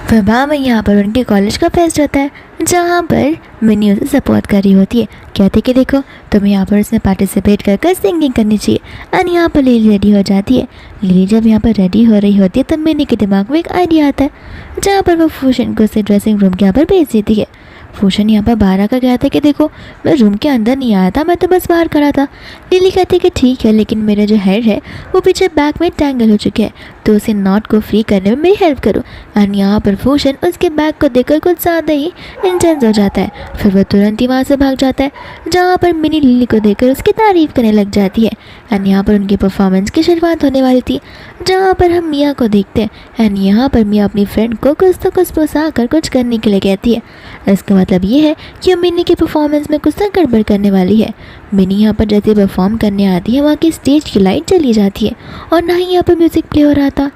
फिर बाद में यहाँ पर उनके कॉलेज का फेस्ट होता है, जहाँ पर मिनी उसे सपोर्ट कर रही होती है। कहते कि देखो तुम्हें यहाँ पर उसमें पार्टिसिपेट कर सिंगिंग करनी चाहिए। एंड यहाँ पर लिली रेडी हो जाती है। लिली जब यहाँ पर रेडी हो रही होती है तब मिनी के दिमाग में एक आइडिया आता है, जहाँ पर वो फूशन को उसे ड्रेसिंग रूम के यहाँ पर भेज देती है। फूशन यहाँ पर बाहर आकर कहता है कि देखो मैं रूम के अंदर नहीं आया था, मैं तो बस बाहर खड़ा था। लिली कहती है कि ठीक है, लेकिन मेरा जो हेयर है वो पीछे बैक में टैंगल हो चुके हैं, तो उसे नॉट को फ्री करने में मेरी हेल्प करो। एंड यहाँ पर फूशन उसके बैक को देखकर कुछ ज़्यादा ही इंटेंस हो जाता है। फिर वह तुरंत ही वहाँ से भाग जाता है, जहाँ पर मिनी लिली को देखकर उसकी तारीफ़ करने लग जाती है। एंड यहाँ पर उनकी परफॉर्मेंस की शुरुआत होने वाली थी, जहाँ पर हम मिया को देखते हैं। एंड यहाँ पर मिया अपनी फ्रेंड को कुछ तो कुछ पोसा कर कुछ करने के लिए कहती है। इसका मतलब ये है कि मिनी की परफॉर्मेंस में कुछ तो गड़बड़ करने वाली है। मिनी यहाँ पर जैसे परफॉर्म करने आती है, वहाँ की स्टेज की लाइट चली जाती है और ना ही यहाँ पर म्यूज़िक प्ले हो रहा था।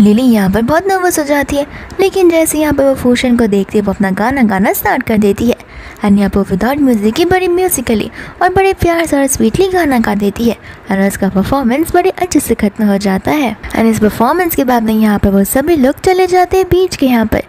लिली यहाँ पर बहुत नर्वस हो जाती है, लेकिन जैसे यहाँ पर वो फूशन को देखती है वो अपना गाना गाना स्टार्ट कर देती है। एंड यहाँ पर विदाउट म्यूजिक ही बड़ी म्यूजिकली और बड़े प्यार से और स्वीटली गाना गा देती है और उसका परफॉर्मेंस बड़े अच्छे से खत्म हो जाता है। एंड इस परफॉर्मेंस के बाद में यहाँ पर वो सभी लोग चले जाते हैं बीच के यहाँ पर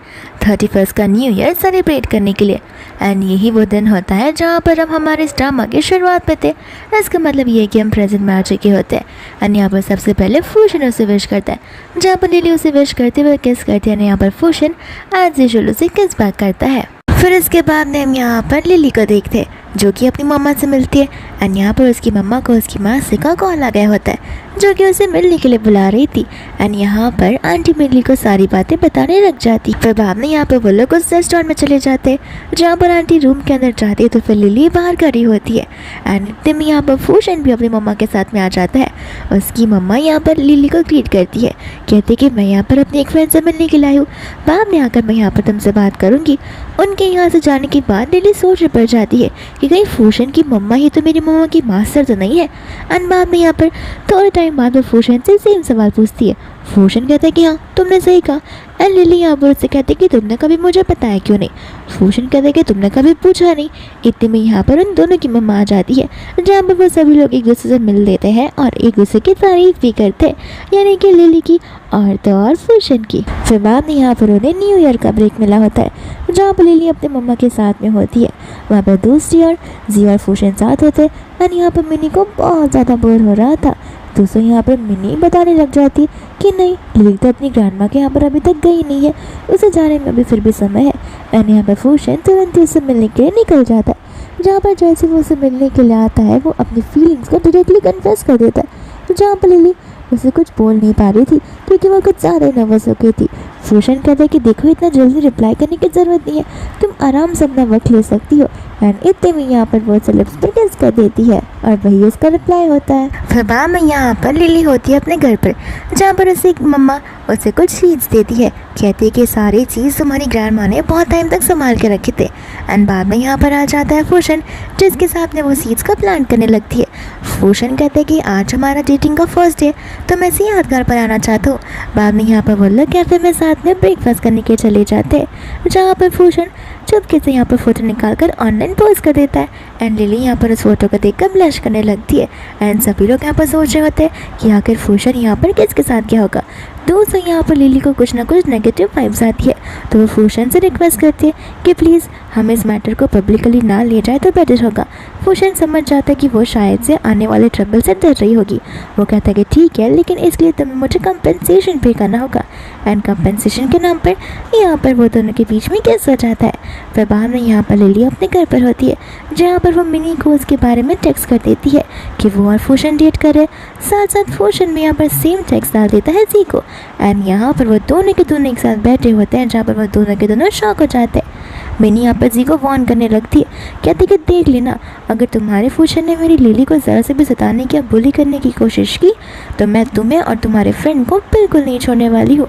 31 का न्यू ईयर सेलिब्रेट करने के लिए। एंड यही वो दिन होता है जहाँ पर हम हमारे इस ड्रामा की शुरुआत पे थे। इसका मतलब ये है कि हम प्रेजेंट में आ चुके होते हैं। एंड यहाँ पर सबसे पहले फूशन उसे विश करता है, जहाँ पर लिली उसे विश करते हुए किस करती है। यहाँ पर फूशन एज यूजुअल उसे किस बैक करता है। फिर इसके बाद में हम यहाँ पर लिली को देखते हैं, जो कि अपनी मम्मा से मिलती है। एंड यहाँ पर उसकी मम्मा को उसकी माँ से का कॉल आ गया होता है, जो कि उसे मिलने के लिए बुला रही थी। एंड यहाँ पर आंटी मिली को सारी बातें बताने लग जाती। फिर बाद में यहाँ पर वो लोग उस रेस्टोरेंट में चले जाते हैं, जहाँ पर आंटी रूम के अंदर जाती है तो फिर लिली बाहर खड़ी होती है। एंड इतने में यहाँ पर फूशन भी अपनी मम्मा के साथ में आ जाता है। उसकी मम्मा यहाँ पर लिली को ग्रीट करती है, कहते कि मैं यहाँ पर अपनी एक फ्रेंड से मिलने के लिए आई हूँ, बाद में आकर मैं यहाँ पर तुमसे बात करूँगी। उनके यहाँ से जाने के बाद लिली सोच में पड़ जाती है कि कहीं फूशन की मम्मा ही तो मेरी मम्मा की मास्टर तो नहीं है। एंड बाद में यहाँ पर थोड़े टाइम बाद वो फूशन से सेम सवाल पूछती है। फूशन कहता है कि हाँ तुमने सही कहा। एंड लिली यहाँ पर उससे कहती कि तुमने कभी मुझे बताया क्यों नहीं। फूशन कहते कि तुमने कभी पूछा नहीं। इतने में यहाँ पर उन दोनों की मम्मा आ जाती है, जहाँ पर वो सभी लोग एक दूसरे से मिल लेते हैं और एक दूसरे की तारीफ भी करते हैं, यानी कि लिली की और तो और फूशन की। फिर बाद में यहाँ पर उन्हें न्यू ईयर का ब्रेक मिला होता है, जहाँ पर लिली अपने मम्मा के साथ में होती है। वहाँ पर दूसरी ओर जी और फूशन साथ होते हैं। एंड यहाँ पर मिनी को बहुत ज़्यादा बोर हो रहा था। दोस्तों यहाँ पर मिनी बताने लग जाती कि नहीं, लिली तो अपनी ग्रैंडमा के यहाँ पर अभी तक गई नहीं है, उसे जाने में अभी फिर भी समय है। एंड यहाँ पर फूशन तुरंत ही उससे मिलने के लिए निकल जाता है। जहाँ पर जैसे वो उसे मिलने के लिए आता है, वो अपनी फीलिंग्स को डायरेक्टली कन्फेस कर देता है, जहाँ पर लिली उसे कुछ बोल नहीं पा रही थी क्योंकि वो कुछ ज़्यादा नर्वस हो गई थी। फूशन कहता है कि देखो इतना जल्दी रिप्लाई करने की ज़रूरत नहीं है, तुम आराम से अपना वक्त ले सकती हो। एंड इतने में यहाँ पर वो लिप्स पर किस कर देती है और वही उसका रिप्लाई होता है। फिर बाद में यहाँ पर लिली होती है अपने घर पर, जहाँ पर उसे मम्मा उसे कुछ सीड्स देती है, कहती है कि सारी चीज़ तुम्हारी ग्रैंडमा ने बहुत टाइम तक संभाल के रखे थे। एंड बाद में यहाँ पर आ जाता है फूशन, जिसके साथ में वो सीड्स का प्लान करने लगती है। फूशन कहते हैं कि आज हमारा डेटिंग का फर्स्ट डे, तो मैं इसी यादगार पर आना चाहता हूँ। बाद में यहाँ पर वो लोग कैफे में साथ में ब्रेकफास्ट करने के चले जाते हैं, जहाँ पर फूशन चुपके से यहाँ पर फोटो निकाल कर ऑनलाइन पोस्ट कर देता है। एंड लिली यहाँ पर उस फोटो को देखकर ब्लश करने लगती है। एंड सभी लोग यहाँ पर सोच रहे होते हैं कि आखिर फूशन यहाँ पर किसके साथ क्या होगा। दोस्तों यहाँ पर लिली को कुछ ना कुछ नेगेटिव वाइब्स आती है, तो वो फूशन से रिक्वेस्ट करती है कि प्लीज़ हम इस मैटर को पब्लिकली ना ले जाए तो बेटर होगा। फूशन समझ जाता है कि वो शायद से आने वाले ट्रबल से डर रही होगी। वो कहता है कि ठीक है, लेकिन इसके लिए तुम्हें मुझे कंपनसेशन पे करना होगा। एंड कंपनसेशन के नाम पर यहाँ पर वो दोनों के बीच में किस हो जाता है। फिर बाद में यहाँ पर लिली अपने घर पर होती है, जहाँ पर वो मिनी गोल्स के बारे में टेक्स्ट कर देती है कि वो और फूशन डेट करे। साथ साथ फूशन में यहाँ पर सेम टेक्स्ट डाल देता है जी को। एंड यहाँ पर वो दोनों के दोनों एक साथ बैठे होते हैं, जहाँ पर वो दोनों के दोनों शॉक हो जाते हैं। मिनी यहाँ पर जी को वार्न करने लगती है, कहती कि देख लेना, अगर तुम्हारे फूशन ने मेरी लिली को ज़रा से भी सताने की या बुली करने की कोशिश की तो मैं तुम्हें और तुम्हारे फ्रेंड को बिल्कुल नहीं छोड़ने वाली हूँ।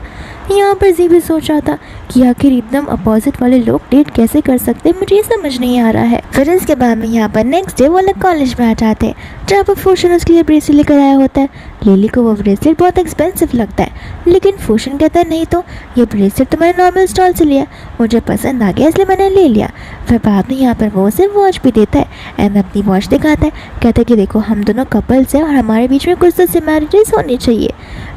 यहाँ पर जी भी सोच रहा था कि आखिर एकदम अपोजिट वाले लोग डेट कैसे कर सकते हैं, मुझे ये समझ नहीं आ रहा है। फिर इसके बाद में यहाँ पर नेक्स्ट डे वो लोग कॉलेज में आ जाते हैं, जहाँ पर फूशन उसके लिए ब्रेसलेट लेकर आया होता है। लिली को वो ब्रेसलेट बहुत एक्सपेंसिव लगता है, लेकिन फूशन कहता है नहीं तो ये ब्रेसलेट तो मैंने नॉर्मल स्टॉल से लिया, मुझे पसंद आ गया इसलिए मैंने ले लिया। फिर बाद में यहाँ पर वो उसे वॉच भी देता है एंड अपनी वॉच दिखाता है, कहता है कि देखो हम दोनों कपल्स हैं और हमारे बीच में कुछ तो सिमिलरिटीज होनी चाहिए।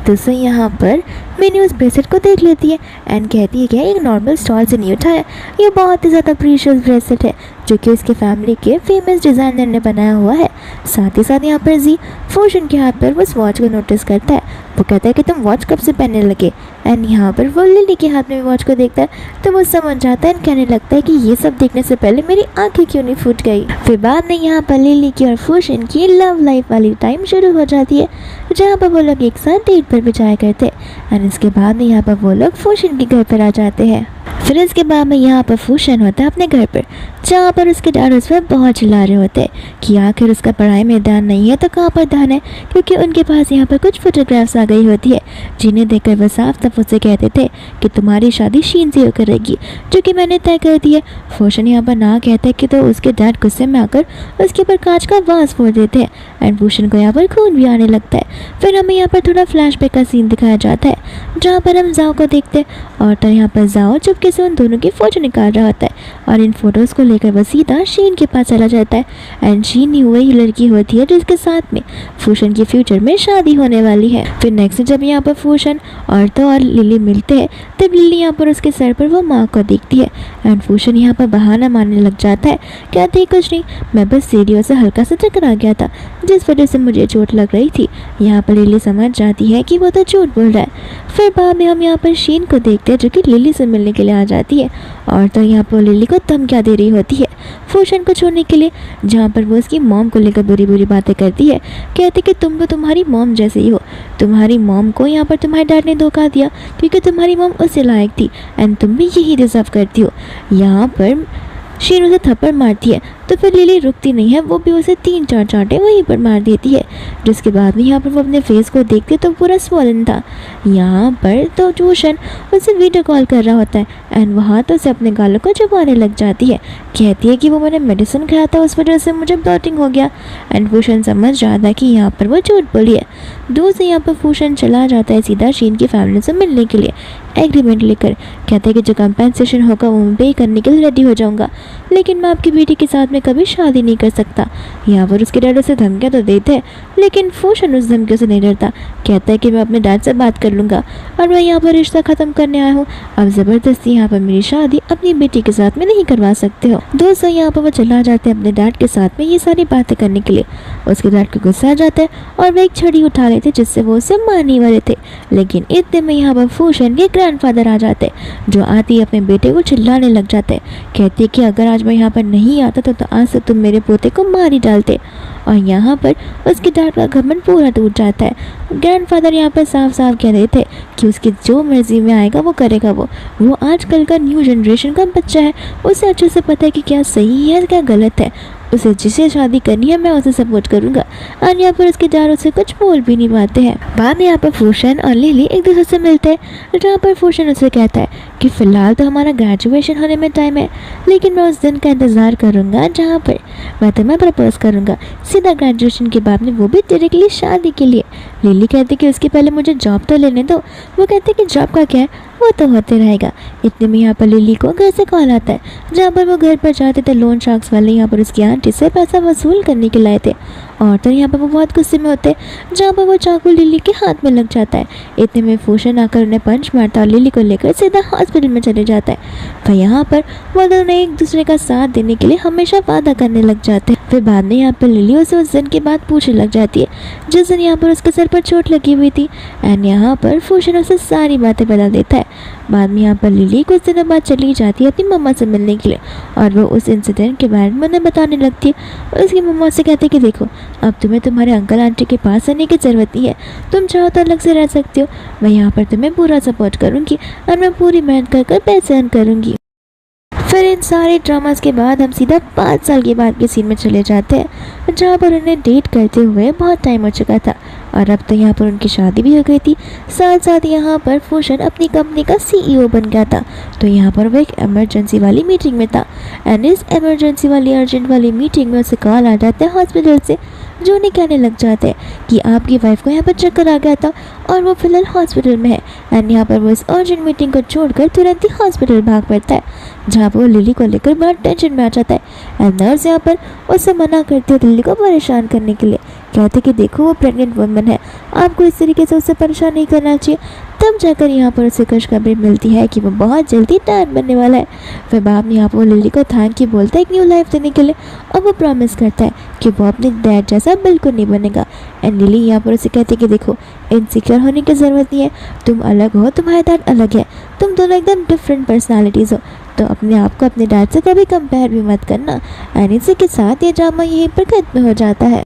दोस्तों यहाँ पर मिनी उस ब्रेसलेट को देख लेती है एंड कहती है कि एक नॉर्मल स्टॉल से नहीं उठाया, ये बहुत ही ज़्यादा प्रीशियस ब्रेसलेट है जो कि उसके फैमिली के फेमस डिज़ाइनर ने बनाया हुआ है। साथ ही साथ यहाँ पर जी फूशन के हाथ पर उस वॉच को नोटिस करता है। वो कहता है कि तुम वॉच कब से पहनने लगे। एंड यहाँ पर वो लिली के हाथ में वॉच को देखता है तो वो समझ जाता है एंड कहने लगता है कि ये सब देखने से पहले मेरी आंखें क्यों नहीं फूट गई। फिर बाद में यहाँ पर लिली की और फूशन की लव लाइफ वाली टाइम शुरू हो जाती है, जहाँ पर वो लोग एक साथ डेट पर भी जाया करते हैं। एंड इसके बाद में यहाँ पर वो लोग फूशन के घर पर आ जाते हैं। फिर इसके बाद में यहाँ पर फूशन होता है अपने घर पर, जहाँ पर उसके डैड उस पर बहुत चिल्ला रहे होते हैं कि आखिर उसका पढ़ाई में ध्यान नहीं है तो कहाँ पर ध्यान है, क्योंकि उनके पास यहाँ पर कुछ फोटोग्राफ्स आ गई होती है जिन्हें देखकर वह साफ साफ उससे कहते थे कि तुम्हारी शादी शीन से होकर रहेगी, जो कि मैंने तय कर दी है। फूशन यहाँ पर ना कहता है कि तो उसके डैड गुस्से में आकर उसके ऊपर कांच का वास फोड़ देते हैं एंड फूशन को यहाँ पर खून भी आने लगता है। फिर हमें यहाँ पर थोड़ा फ्लैशबैक का सीन दिखाया जाता है, जहाँ पर हम जाओ को देखते हैं और तो यहाँ पर जाओ चुपके से उन दोनों की फोटो निकाल रहा होता है और इन फोटोज़ को लेकर वह सीधा शीन के पास चला जाता है। एंड शीन ही वही लड़की होती है जिसके साथ में फूशन की फ्यूचर में शादी होने वाली है। फिर नेक्स्ट जब यहाँ पर फूशन और लिली मिलते हैं तब लिली यहाँ पर उसके सर पर वो माँ को देखती है एंड फूशन यहाँ पर बहाना मारने लग जाता है, कहते ही कुछ नहीं, मैं बस सीढ़ियों से हल्का सा टकरा गया था जिस वजह से मुझे चोट लग रही थी। यहाँ पर लिली समझ जाती है कि वो तो झूठ बोल रहा है। फिर बाद में हम यहाँ पर शीन को देखते हैं जो कि लिली से मिलने के लिए आ जाती है और तो यहाँ पर लिली को धमकियाँ दे रही होती है फूशन को छोड़ने के लिए, जहाँ पर वो उसकी मॉम को लेकर बुरी बुरी बातें करती है, कहती कि तुम तो तुम्हारी मॉम जैसे ही हो, तुम्हारी मॉम को यहाँ पर तुम्हारे डैड ने धोखा दिया क्योंकि तुम्हारी मॉम उससे लायक थी एंड तुम भी यही डिजर्व करती हो। यहाँ पर शीन उसे थप्पड़ मारती है तो फिर लिली रुकती नहीं है, वो भी उसे 3-4 चांटे वहीं पर मार देती है, जिसके बाद में यहाँ पर वो अपने फेस को देखते तो पूरा स्वॉलन था। यहाँ पर तो फूशन उसे वीडियो कॉल कर रहा होता है एंड वहाँ तो उसे अपने गालों को चुभाने लग जाती है, कहती है कि वो मैंने मेडिसिन खाया था उस वजह से मुझे ब्लॉटिंग हो गया। एंड फूशन समझ जाता है कि यहाँ पर वो झूठ बोली है। दूर से यहाँ पर फूशन चला जाता है सीधा शीन की फैमिली से मिलने के लिए, एग्रीमेंट लेकर कहते हैं कि जो कंपेंसेशन होगा वो मैं पे करने के लिए रेडी हो जाऊँगा, लेकिन मैं आपकी बेटी के साथ में कभी शादी नहीं कर सकता। यहाँ पर उसके डैड उसे धमकियाँ तो देते हैं, लेकिन फूशन उस धमकियों से नहीं डरता, कहता है कि मैं अपने डैड से बात कर लूँगा और मैं यहाँ पर रिश्ता ख़त्म करने आया हूँ, अब ज़बरदस्ती यहाँ पर मेरी शादी अपनी बेटी के साथ में नहीं करवा सकते हो। दोस्तों यहाँ पर वो चला जाते हैं अपने डैड के साथ में ये सारी बातें करने के लिए। उसके डैड को गुस्सा आ जाता है और वह एक छड़ी उठा रहे थे जिससे वो उसे मारने वाले थे, लेकिन इतने में यहाँ पर फूशन के ग्रैंडफादर आ जाते हैं, जो आते ही अपने बेटे को चिल्लाने लग जाते हैं, कहते हैं कि अगर आज मैं यहाँ पर नहीं आता तो आज से तुम मेरे पोते को मार ही डालते। और यहाँ पर उसके डैड का घमंड पूरा टूट जाता है। ग्रैंडफादर यहाँ पर साफ साफ कह रहे थे कि उसकी जो मर्जी में आएगा वो करेगा। वो आजकल का न्यू जनरेशन का बच्चा है, उसे अच्छे से पता है कि क्या सही है क्या गलत है, उसे जिसे शादी करनी है मैं उसे सपोर्ट करूंगा। और यहाँ पर उसके डैड उसे कुछ बोल भी नहीं पाते हैं। बाद में यहाँ पर फूशन और लिली एक दूसरे से मिलते हैं, जहाँ पर फूशन उसे कहता है कि फ़िलहाल तो हमारा ग्रेजुएशन होने में टाइम है, लेकिन मैं उस दिन का इंतज़ार करूँगा जहाँ पर मैं तुम्हें प्रपोज करूँगा, सीधा ग्रेजुएशन के बाद में, वो भी डायरेक्टली शादी के लिए। लिली कहती कि उसके पहले मुझे जॉब तो लेने दो। वो कहती कि जॉब का क्या है, वो तो होते रहेगा। इतने में यहाँ पर लिली को घर से कॉल आता है, जहाँ पर वो घर पर जाते थे लोन शार्क्स वाले यहाँ पर उसकी आंटी से पैसा वसूल करने के लाए थे। और तो यहाँ पर वो बहुत गुस्से में होते हैं, जहाँ पर वो चाकू लिली के हाथ में लग जाता है। इतने में फूशन आकर उन्हें पंच मारता है और लिली को लेकर सीधा हॉस्पिटल में चले जाता है। फिर यहाँ पर वो दोनों एक दूसरे का साथ देने के लिए हमेशा वादा करने लग जाते हैं। फिर बाद में यहाँ पर लिली उसे उस दिन के बाद पूछने लग जाती है जिस दिन यहाँ पर उसके सर पर चोट लगी हुई थी। एंड यहाँ पर फूशन उसे सारी बातें बता देता है। बाद में यहाँ पर लिली कुछ दिनों बाद चली जाती है अपनी मम्मा से मिलने के लिए, और वो उस इंसिडेंट के बारे में उन्हें बताने लगती है। और उसकी मम्मा से कहती है कि देखो, अब तुम्हें तुम्हारे अंकल आंटी के पास रहने की ज़रूरत नहीं है, तुम चाहो तो अलग से रह सकते हो। मैं यहाँ पर तुम्हें पूरा सपोर्ट करूँगी और मैं पूरी मेहनत कर पैसे अर्न करूँगी। फिर इन सारे ड्रामास के बाद हम सीधा 5 साल के बाद के सीन में चले जाते हैं, जहाँ पर उन्हें डेट करते हुए बहुत टाइम हो चुका था और अब तो यहाँ पर उनकी शादी भी हो गई थी। साथ साथ यहाँ पर फूशन अपनी कंपनी का सीईओ बन गया था। तो यहाँ पर वो एक इमरजेंसी वाली मीटिंग में था एंड इस इमरजेंसी वाली अर्जेंट वाली मीटिंग में उसे कॉल आ जाता है हॉस्पिटल से, जो उन्हें कहने लग जाते हैं कि आपकी वाइफ को यहाँ पर चक्कर आ गया था और वो फिलहाल हॉस्पिटल में है। एंड यहाँ पर वो इस अर्जेंट मीटिंग को छोड़कर तुरंत ही हॉस्पिटल भाग पड़ता है, जहाँ पर वो लिली को लेकर बड़ा टेंशन में आ जाता है। एंड नर्स यहाँ पर उससे मना करती है लिली को परेशान करने के लिए, कहते कि देखो वो प्रेग्नेंट वुमन है, आपको इस तरीके से उससे परेशान नहीं करना चाहिए। तब जाकर यहाँ पर उसे खुशखबरी मिलती है कि वो बहुत जल्दी डैड बनने वाला है। फिर बाद में यहाँ पर वो लिली को थैंक यू बोलता है एक न्यू लाइफ देने के लिए, और वो प्रॉमिस करता है कि वो अपने डैड जैसा बिल्कुल नहीं बनेगा। एंड लिली यहाँ पर उसे कहती है कि देखो, इनसिक्योर होने की ज़रूरत नहीं है, तुम अलग हो, तुम्हारा डैड अलग है, तुम दोनों एकदम डिफरेंट पर्सनैलिटीज़ हो, तो अपने आप को अपने डैड से कभी कंपेयर भी मत करना। एंड इसी के साथ ये ड्रामा यहीं पर खत्म हो जाता है।